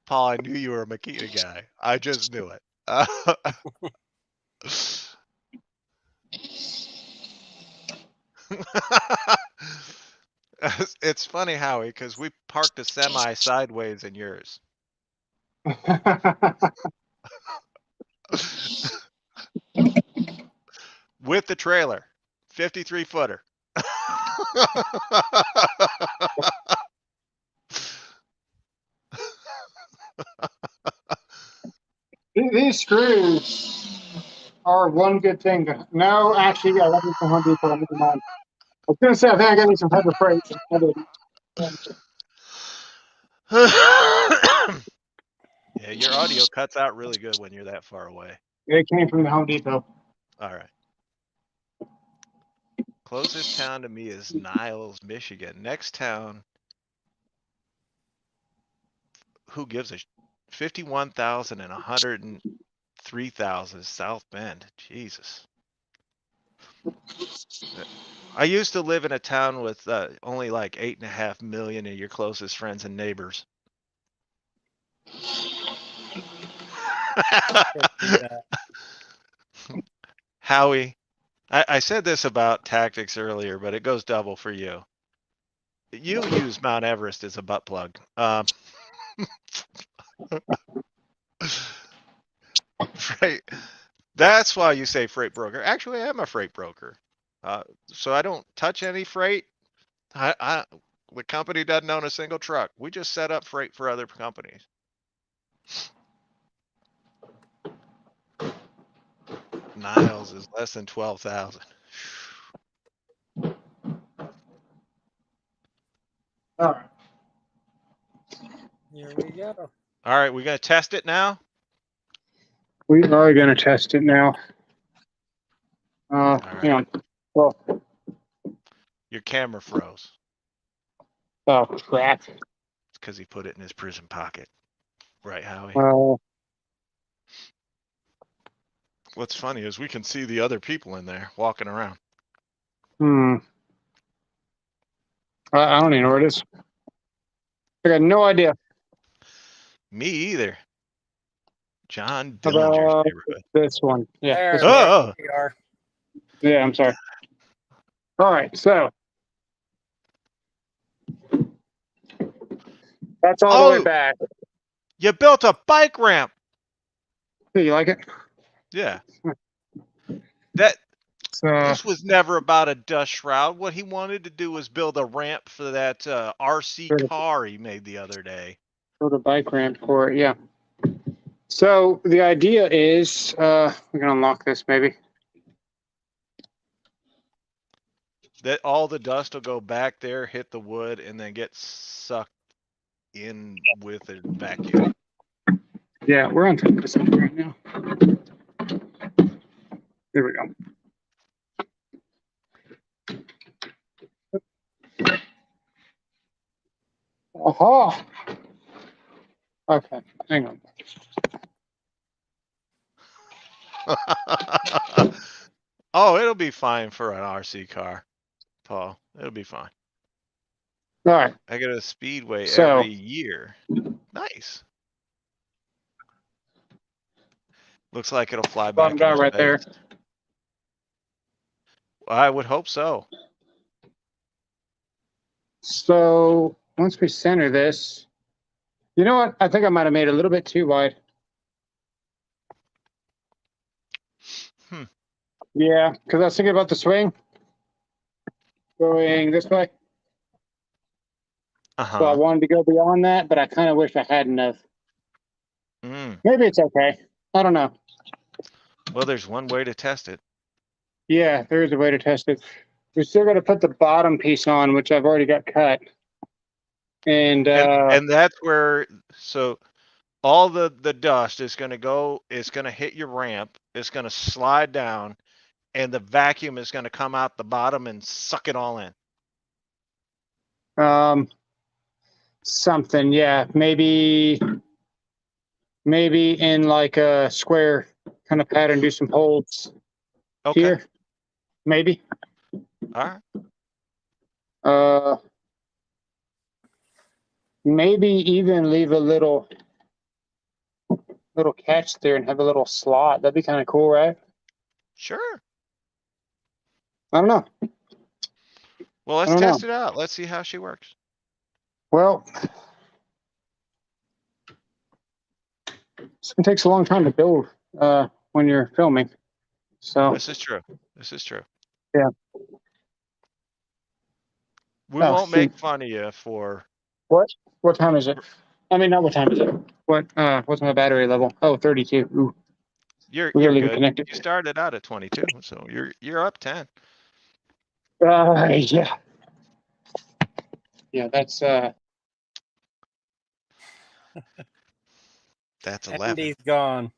Paul, I knew you were a Makita guy. I just knew it. It's funny, Howie, because we parked a semi sideways in yours. With the trailer, 53 footer. These screws are one good thing. No, actually, I got these from Home Depot. Never mind. I was gonna say I think I got these from Harbor Freight. I didn't. Yeah, your audio cuts out really good when you're that far away. It came from the Home Depot. All right. Closest town to me is Niles, Michigan. Next town, who gives a 51,000 and 103,000 South Bend. Jesus. I used to live in a town with only like 8.5 million of your closest friends and neighbors. Howie, I said this about tactics earlier, but it goes double for you. You use Mount Everest as a butt plug. Freight. That's why you say freight broker. Actually, I am a freight broker. So I don't touch any freight. The company doesn't own a single truck. We just set up freight for other companies. Niles is less than 12,000. All right. Here we go. All right, we're gonna test it now. We are gonna test it now. Hang on. Well, Your camera froze. oh crap. It's because he put it in his prison pocket. Right, Howie? What's funny is we can see the other people in there walking around. I don't even know where it is. I got no idea. Me either. John How Dillinger's about neighborhood. this one? Yeah. There This one. we are. Yeah, I'm sorry. All right, so that's all the way back. You built a bike ramp. Hey, you like it? Yeah. So, This was never about a dust shroud. What he wanted to do was build a ramp for that RC car he made the other day. sort of bike ramp for it, yeah. So the idea is, we can unlock this maybe. That all the dust will go back there, hit the wood, and then get sucked in with a vacuum. Yeah, we're on 10% right now. There we go. Aha! Okay, hang on. Oh, it'll be fine for an RC car, Paul. It'll be fine. All right. I get a Speedway So- every year. Nice. Looks like it'll fly back Bottomed out into right there. space. I would hope so. So once we center this, you know what? I think I might have made it a little bit too wide. Yeah, because I was thinking about the swing going this way. So I Uh-huh. wanted to go beyond that, but I kind of wish I hadn't have. Mm. Maybe it's okay. I don't know. Well, there's one way to test it. Yeah, there is a way to test it. We still got to put the bottom piece on, which I've already got cut. And And that's where, so all the dust is going to go, it's going to hit your ramp, it's going to slide down, and the vacuum is going to come out the bottom and suck it all in. something, yeah, maybe in like a square kind of pattern, do some holes Okay. here, maybe. All right. Maybe even leave a little catch there and have a little slot. That'd be kind of cool, right? Sure. I don't know. Well, let's I don't test it out. Let's see how she works. Well, it takes a long time to build when you're filming. So This is true. This is true. Yeah. We Oh, won't shoot. make fun of you for. What time is it? I mean, not what time is it? What's my battery level? Oh, 32. Ooh, You're we gotta leave it good. connected. You started out at 22, so you're up 10. Yeah. Yeah, that's That's 11. Andy's gone.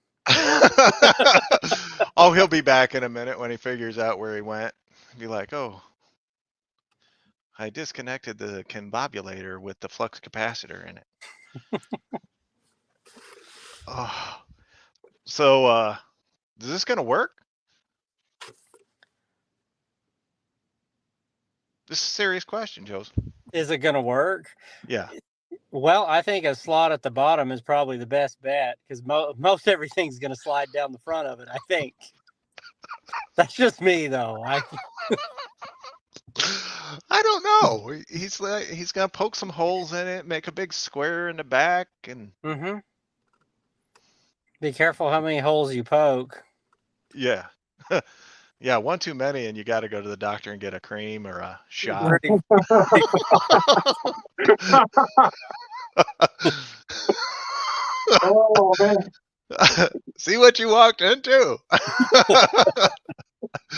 Oh, he'll be back in a minute when he figures out where he went. Be like, oh, I disconnected the combobulator with the flux capacitor in it. Oh, so is this gonna work? This is a serious question, Joseph. Is it going to work? Yeah. Well, I think a slot at the bottom is probably the best bet because most everything's going to slide down the front of it, I think. That's just me, though. I don't know. He's gonna poke some holes in it, make a big square in the back, and Be careful how many holes you poke. yeah. Yeah, one too many, and you got to go to the doctor and get a cream or a shot. oh man. See what you walked into.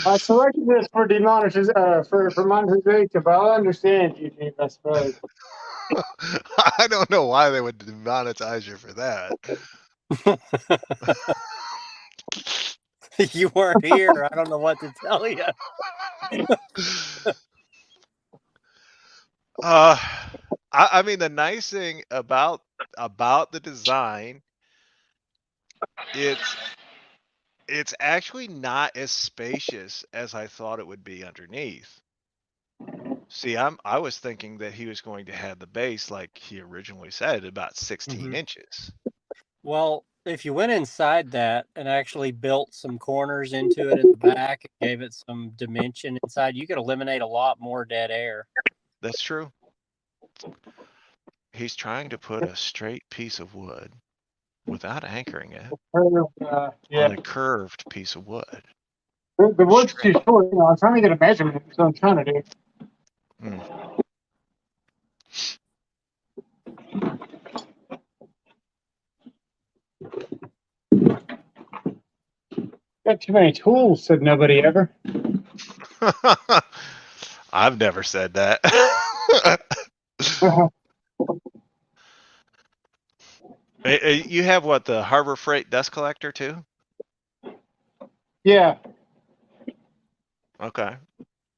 I selected this for demonetization, for monetization, but I understand YouTube, I suppose. I don't know why they would demonetize you for that. You weren't here. I don't know what to tell you. I mean, the nice thing about the design, it's actually not as spacious as I thought it would be underneath. See, I was thinking that he was going to have the base like he originally said, about 16 inches. Well, if you went inside that and actually built some corners into it at the back and gave it some dimension inside, you could eliminate a lot more dead air. That's true. He's trying to put a straight piece of wood without anchoring it on a curved piece of wood. The wood's too short. I'm trying to get a measurement. That's what I'm trying to do. Got too many tools, said nobody ever. I've never said that. You have what, the Harbor Freight dust collector too? Yeah, Okay.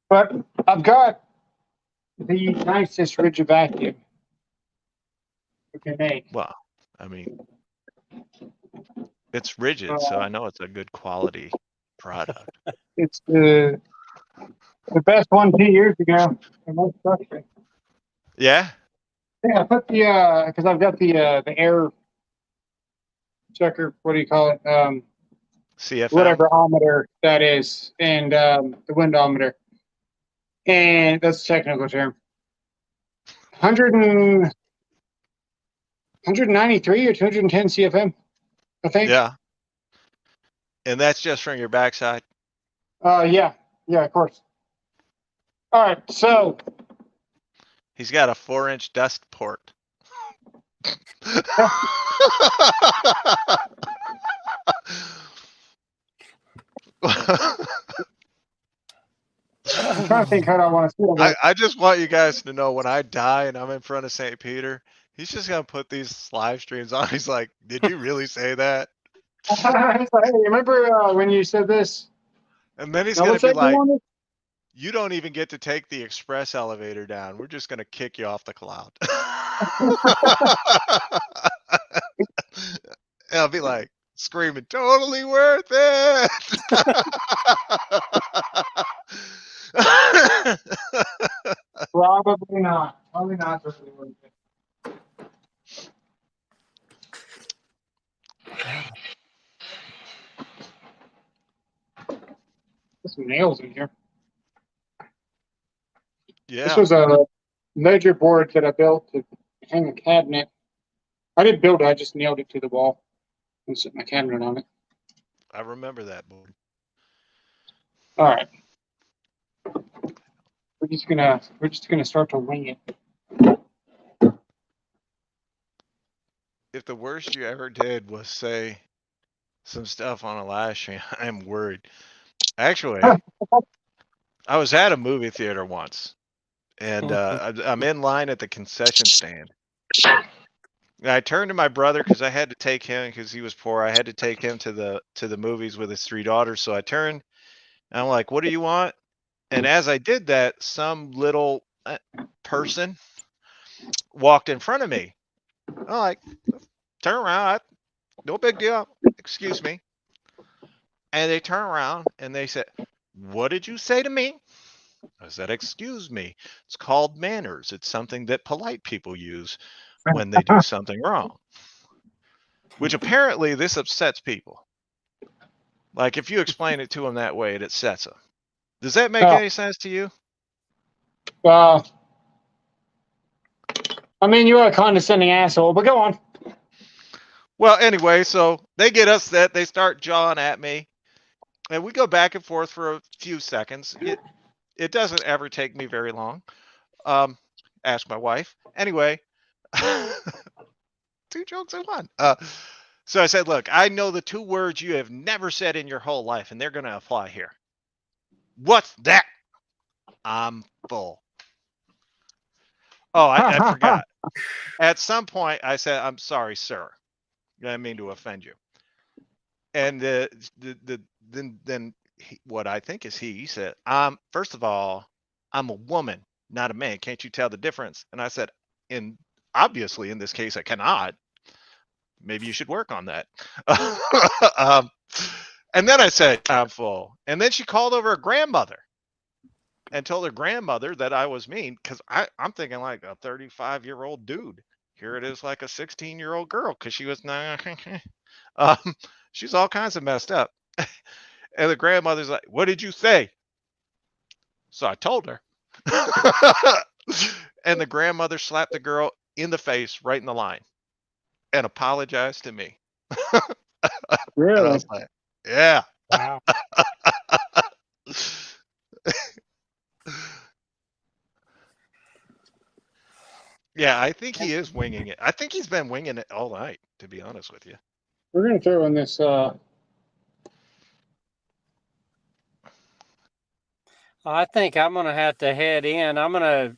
but I've got the nicest rigid vacuum we can make. Well, I mean, it's rigid, so I know it's a good quality product. It's the best one 2 years ago. in my structure. Yeah. Yeah, I put the because I've got the air checker. What do you call it? CFM. Whatever ometer that is, and the windometer, and that's the technical term. 193 or 210 CFM, I think. Yeah. And that's just from your backside. Yeah, of course. All right, so He's got a 4-inch dust port. I'm trying to think how I want to see it. I just want you guys to know when I die and I'm in front of St. Peter, he's just gonna put these live streams on. He's like, "Did you really say that?" It's like, hey, remember when you said this? And then he's Now, gonna what's be that you like, wanted? "You don't even get to take the express elevator down. We're just gonna kick you off the cloud." And I'll be like screaming, "Totally worth it!" Probably not. Probably not. Totally worth it. There's some nails in here. Yeah. This was a ledger board that I built to hang a cabinet. I didn't build it. I just nailed it to the wall and set my cabinet on it. I remember that board. All right. We're just gonna start to wing it. If the worst you ever did was say some stuff on a live stream, I'm worried. Actually, I was at a movie theater once, and I'm in line at the concession stand. And I turned to my brother because I had to take him because he was poor. I had to take him to the movies with his 3 daughters. So I turned, and I'm like, "What do you want?" And as I did that, some little person walked in front of me. I'm like, "Turn around, no big deal. Excuse me." And they turn around and they said, "What did you say to me?" I said, "Excuse me. It's called manners. It's something that polite people use when they do something wrong." Which apparently this upsets people. Like if you explain it to them that way, it upsets them. Does that make any sense to you? I mean, you are a condescending asshole, but go on. Well, anyway, so they get upset. They start jawing at me. And we go back and forth for a few seconds. It doesn't ever take me very long. Ask my wife. Anyway, 2 jokes in one. So I said, "Look, I know the 2 words you have never said in your whole life, and they're going to apply here." "What's that?" "I'm full." Oh, I forgot. At some point, I said, "I'm sorry, sir. I didn't mean to offend you." And then what I think is he said, "First of all, I'm a woman, not a man. Can't you tell the difference?" And I said, obviously in this case, I cannot. Maybe you should work on that." And then I said, "I'm full." And then she called over her grandmother and told her grandmother that I was mean because I'm thinking like a 35-year-old dude. Here it is like a 16-year-old girl because she was she's all kinds of messed up. And the grandmother's like, "What did you say?" So I told her. And the grandmother slapped the girl in the face right in the line and apologized to me. And I Really? was like, "Yeah." Wow. Yeah, I think he is winging it. I think he's been winging it all night, to be honest with you. We're gonna throw in this. I think I'm gonna have to head in. I'm gonna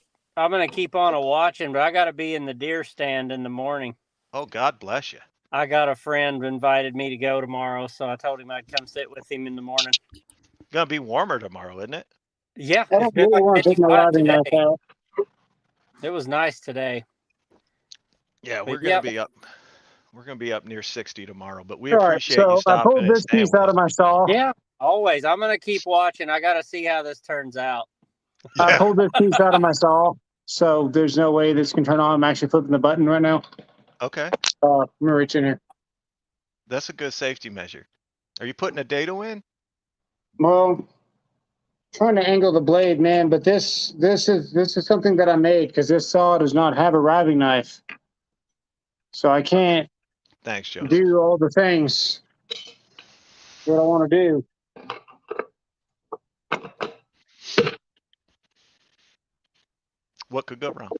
keep on a watching, but I got to be in the deer stand in the morning. Oh, God bless you. I got a friend invited me to go tomorrow, so I told him I'd come sit with him in the morning. Gonna be warmer tomorrow, isn't it? Yeah, I it's don't been really like want to take my 55 riding knife today. out. It was nice today. Yeah, we're But gonna yeah, be up. We're gonna be up near 60 tomorrow, but we All right, appreciate you so I stopping pulled and this staying piece with out us. of my saw. yeah, always. I'm gonna keep watching. I got to see how this turns out. I Yeah. pulled this piece out of my saw, so there's no way this can turn on. I'm actually flipping the button right now. Okay, Let me reach in here. that's a good safety measure. Are you putting a dado in? Well, trying to angle the blade, man, but this is something that I made because this saw does not have a riving knife, so I can't Thanks, Joseph. do all the things that I want to do. What could go wrong?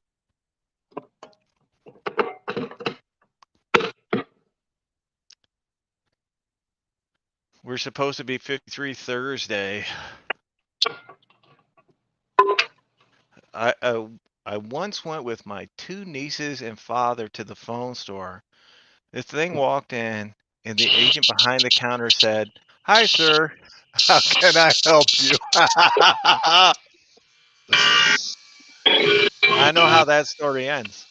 We're supposed to be 53 Thursday. I once went with my 2 nieces and father to the phone store. This thing walked in, and the agent behind the counter said, "Hi, sir. How can I help you?" I know how that story ends.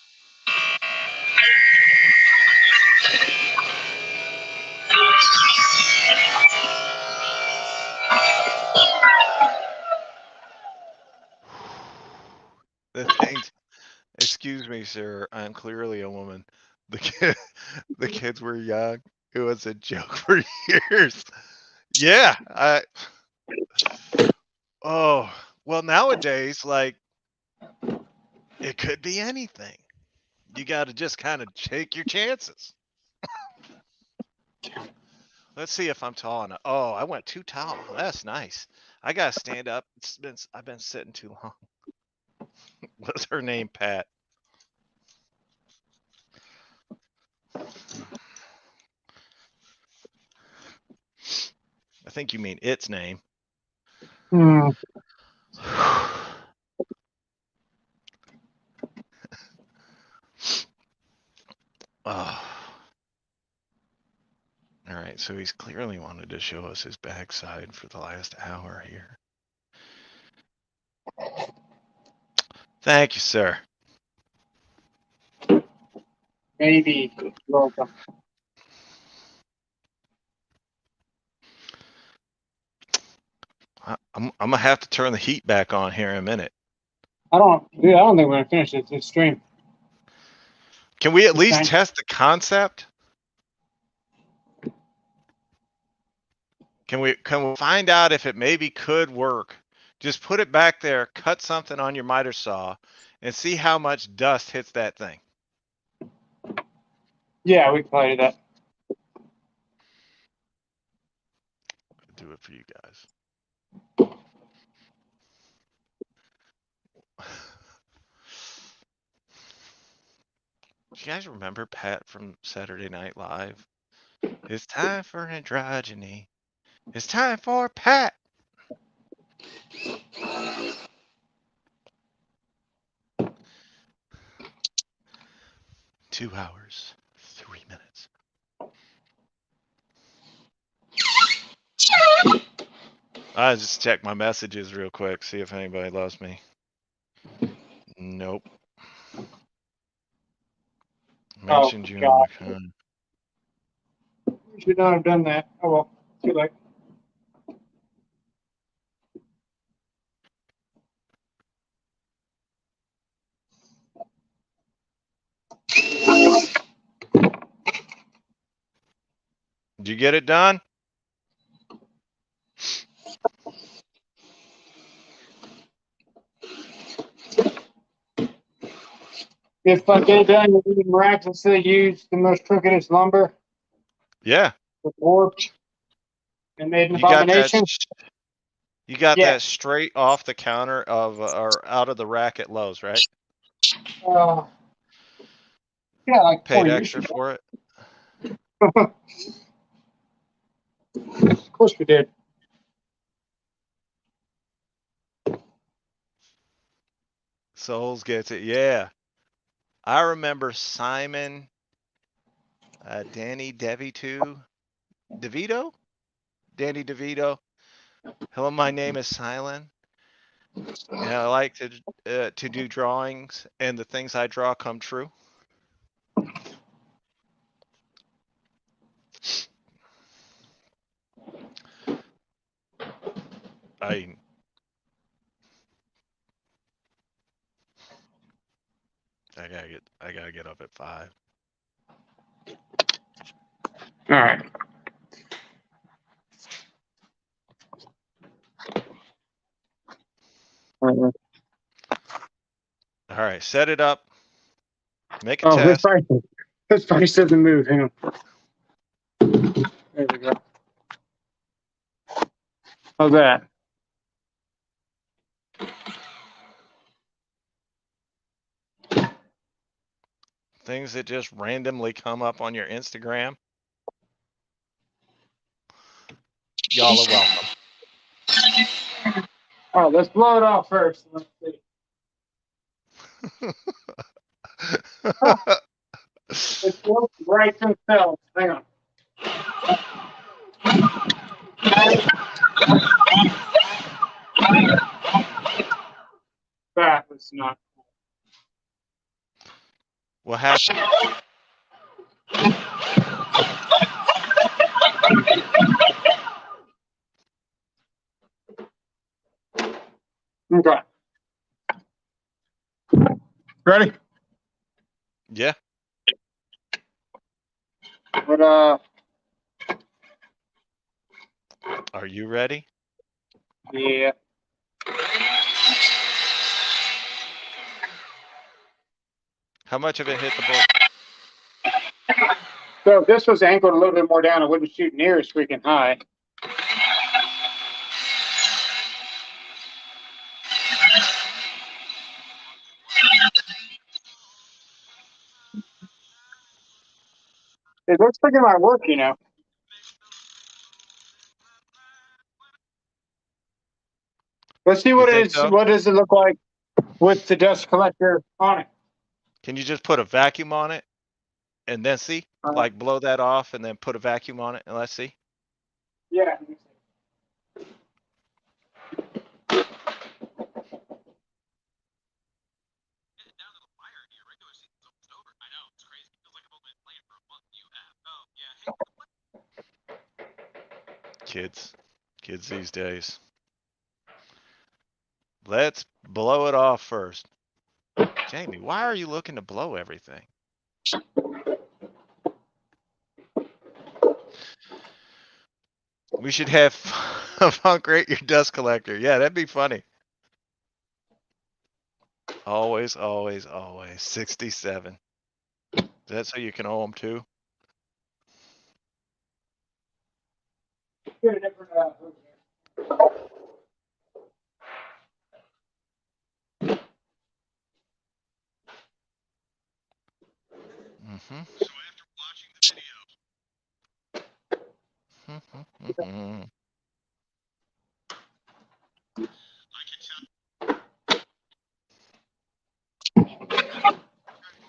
The thing, excuse me, sir. I'm clearly a woman. The kids were young. It was a joke for years. Yeah. Oh, well, nowadays, like, it could be anything. You got to just kind of take your chances. Let's see if I'm tall enough. Oh, I went too tall. That's nice. I gotta stand up. I've been sitting too long. What's her name, Pat? I think you mean its name. Oh. All right, so he's clearly wanted to show us his backside for the last hour here. Thank you, sir. Maybe. Welcome. I'm gonna have to turn the heat back on here in a minute. I don't think we're gonna finish this stream. Can we at least Okay. test the concept? Can we find out if it maybe could work? Just put it back there, cut something on your miter saw, and see how much dust hits that thing. Yeah, we can probably do that. Do it for you guys. Do you guys remember Pat from Saturday Night Live? It's time for androgyny. It's time for Pat. Two hours, 3 minutes. I just check my messages real quick, see if anybody loves me. Nope. Mentioned you in my con. We should not have done that. Oh well, too late. Did you get it done? If I get it done, you can miraculously use the most crookedest lumber, Yeah. warped, and made an You got that. abomination. You got Yeah. that straight off the counter of or out of the rack at Lowe's, right? Yeah, like Paid 20 extra years ago. for it. Of course we did. Souls gets it. Yeah. I remember Simon Danny DeVito. DeVito? Danny DeVito. Hello, my name is Silent, and I like to do drawings, and the things I draw come true. I gotta get up at 5. All right. All right, set it up. Make a Oh, test. this price doesn't move. Hang on. There we go. How's that? Things that just randomly come up on your Instagram. Y'all are welcome. Oh, let's blow it off first. Let's see. It's right themselves. Hang on. That was not. What happened? Okay. Ready? Yeah. But Are you ready? yeah. How much of it hit the board? So if this was angled a little bit more down, it wouldn't shoot near as freaking high. It looks like it might work, you know. Let's see what You it think is. so? What does it look like with the dust collector on it? Can you just put a vacuum on it and then see? Like blow that off and then put a vacuum on it and let's see. Yeah. Kids these days. Let's blow it off first. Jamie, why are you looking to blow everything? We should have Funk rate your dust collector. Yeah, that'd be funny. Always, always, always. 67. Is that so you can owe them too? Get a different, Mm-hmm. So after watching the video, I can tell. What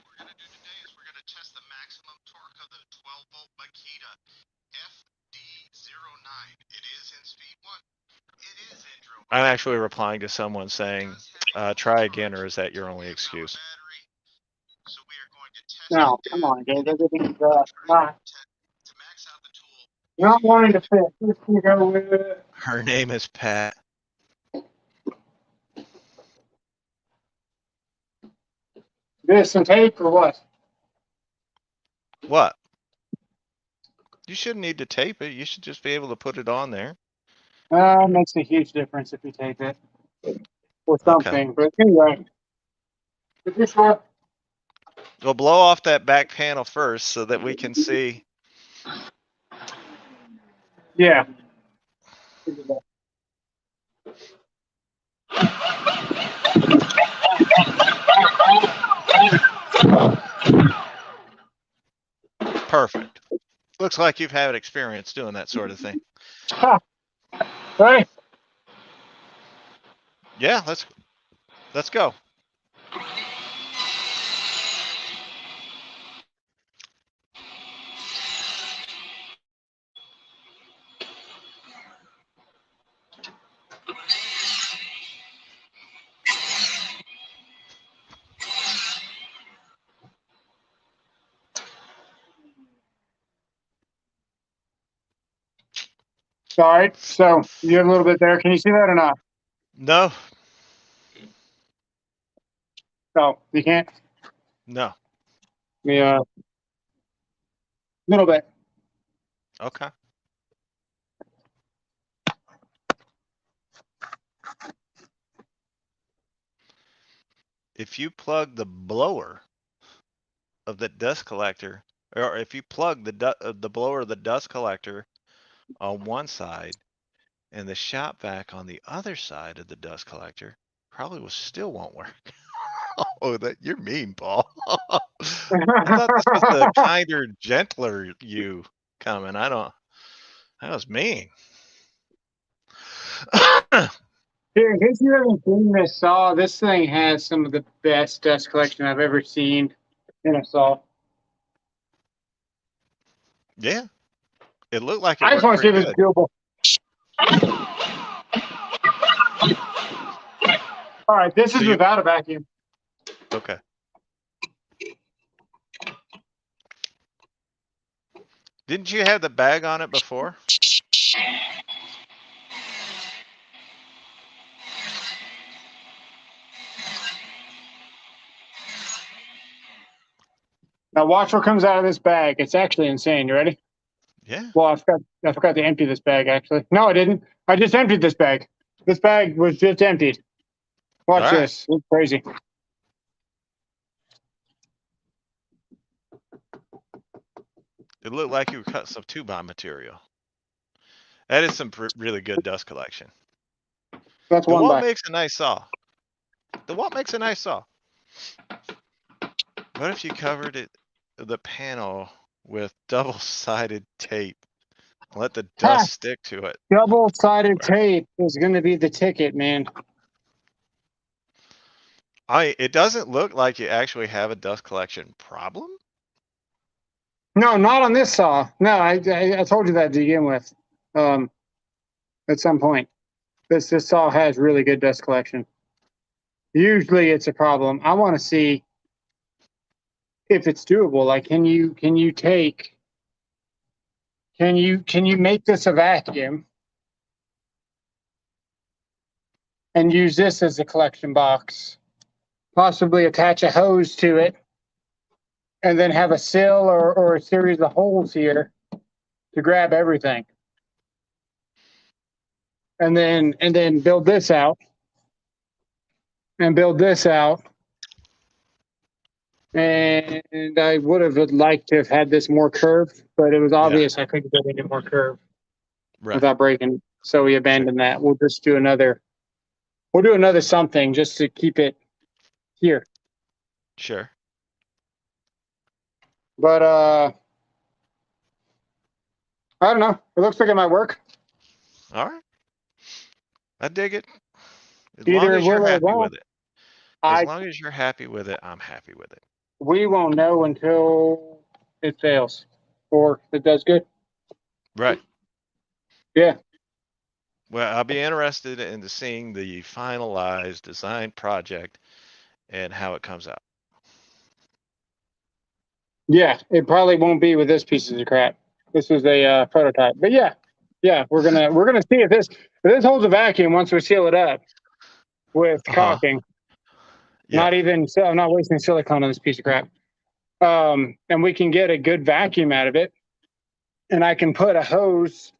we're gonna do today is we're gonna test the maximum torque of the 12-volt Makita FD09. It is in speed 1. It is intro. I'm actually replying to someone saying, try again, or is that your only excuse? So we are going to test no, it come on, Dave. and Everything's not to max out the tool. not wanting to fit. Let's go with it. Her name is Pat. This some tape or what? What? You shouldn't need to tape it. You should just be able to put it on there. Makes a huge difference if you tape it or something. Okay. But anyway, is this what? Well, blow off that back panel first so that we can see. Yeah. Perfect. Looks like you've had experience doing that sort of thing. Right. Yeah, let's go. All right. So you have a little bit there. Can you see that or not? No, No, you can't. no. Yeah, little bit. Okay. If you plug the blower of the dust collector, or if you plug the blower of the dust collector on one side and the shop vac on the other side of the dust collector, probably still won't work. Oh, that you're mean, Paul. I thought this was the kinder, gentler you coming. I don't. That was mean. Here, in case you haven't seen this saw, this thing has some of the best dust collection I've ever seen in a saw. Yeah, it looked like it I just worked want to see pretty if it's good. doable. All right, this So is you without a vacuum. okay? Didn't you have the bag on it before? Now watch what comes out of this bag. It's actually insane. You ready? Yeah. Well, I forgot to empty this bag, actually. No, I didn't. I just emptied this bag. This bag was just emptied. Watch All right. this. It's crazy. It looked like you were cutting some 2x material. That is some really good dust collection. That's The one walt by. makes a nice saw. The walt makes a nice saw. What if you covered the panel with double-sided tape? Let the Ha! dust stick to it. Double-sided tape is going to be the ticket, man. It doesn't look like you actually have a dust collection problem. No, not on this saw. No, I told you that to begin with. At some point, this saw has really good dust collection. Usually, it's a problem. I want to see if it's doable. Like, can you make this a vacuum and use this as a collection box? Possibly attach a hose to it, and then have a sill or a series of holes here to grab everything. And then build this out and build this out. And I would have liked to have had this more curved, but it was obvious I couldn't get any more curved without breaking. So we abandoned that. We'll just do another something just to keep it here. Sure. But I don't know. It looks like it might work. All right. I dig it. As Either long it as you're will or it happy won't. with it. As long as you're happy with it, I'm happy with it. We won't know until it fails or it does good. Right. Yeah. Well, I'll be interested in seeing the finalized design project and how it comes out. Yeah, it probably won't be with this piece of crap. This is a prototype, but yeah, we're gonna see if this holds a vacuum once we seal it up with caulking. Yeah. I'm not wasting silicone on this piece of crap. And we can get a good vacuum out of it, and I can put a hose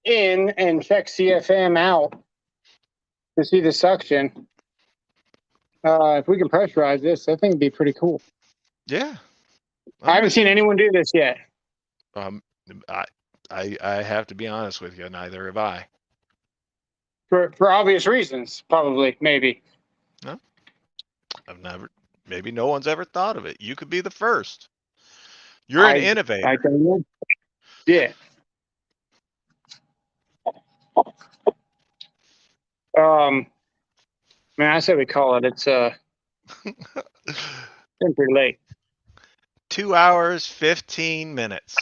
in and check CFM out to see the suction. If we can pressurize this, I think it'd be pretty cool. Yeah. I haven't seen anyone do this yet. I have to be honest with you, neither have I. For obvious reasons, probably, maybe. No, maybe no one's ever thought of it. You could be the first. You're an innovator. I don't know. Yeah. Man, I say we call it. It's been pretty late. 2 hours, 15 minutes.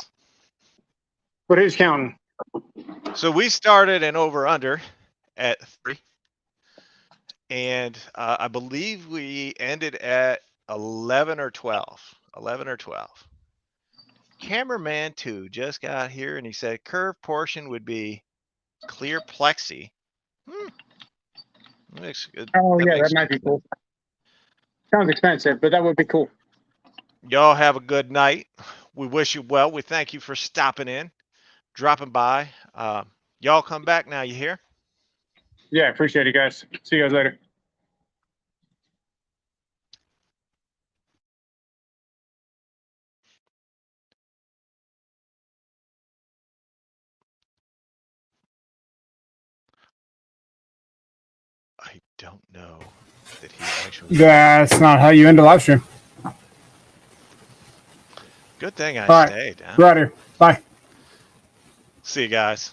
But who's counting? So we started an over-under at 3. And I believe we ended at 11 or 12. 11 or 12. Cameraman 2 just got here and he said curve portion would be clear plexi. Makes good. Oh, yeah, makes that might be good cool. Sounds expensive, but that would be cool. Y'all have a good night. We wish you well. We thank you for stopping in, dropping by. Y'all come back now, you hear? Yeah, appreciate it, guys. See you guys later. I don't know that he actually. That's not how you end a live stream. Good thing I All right. stayed. Huh? We're out here. Bye. See you guys.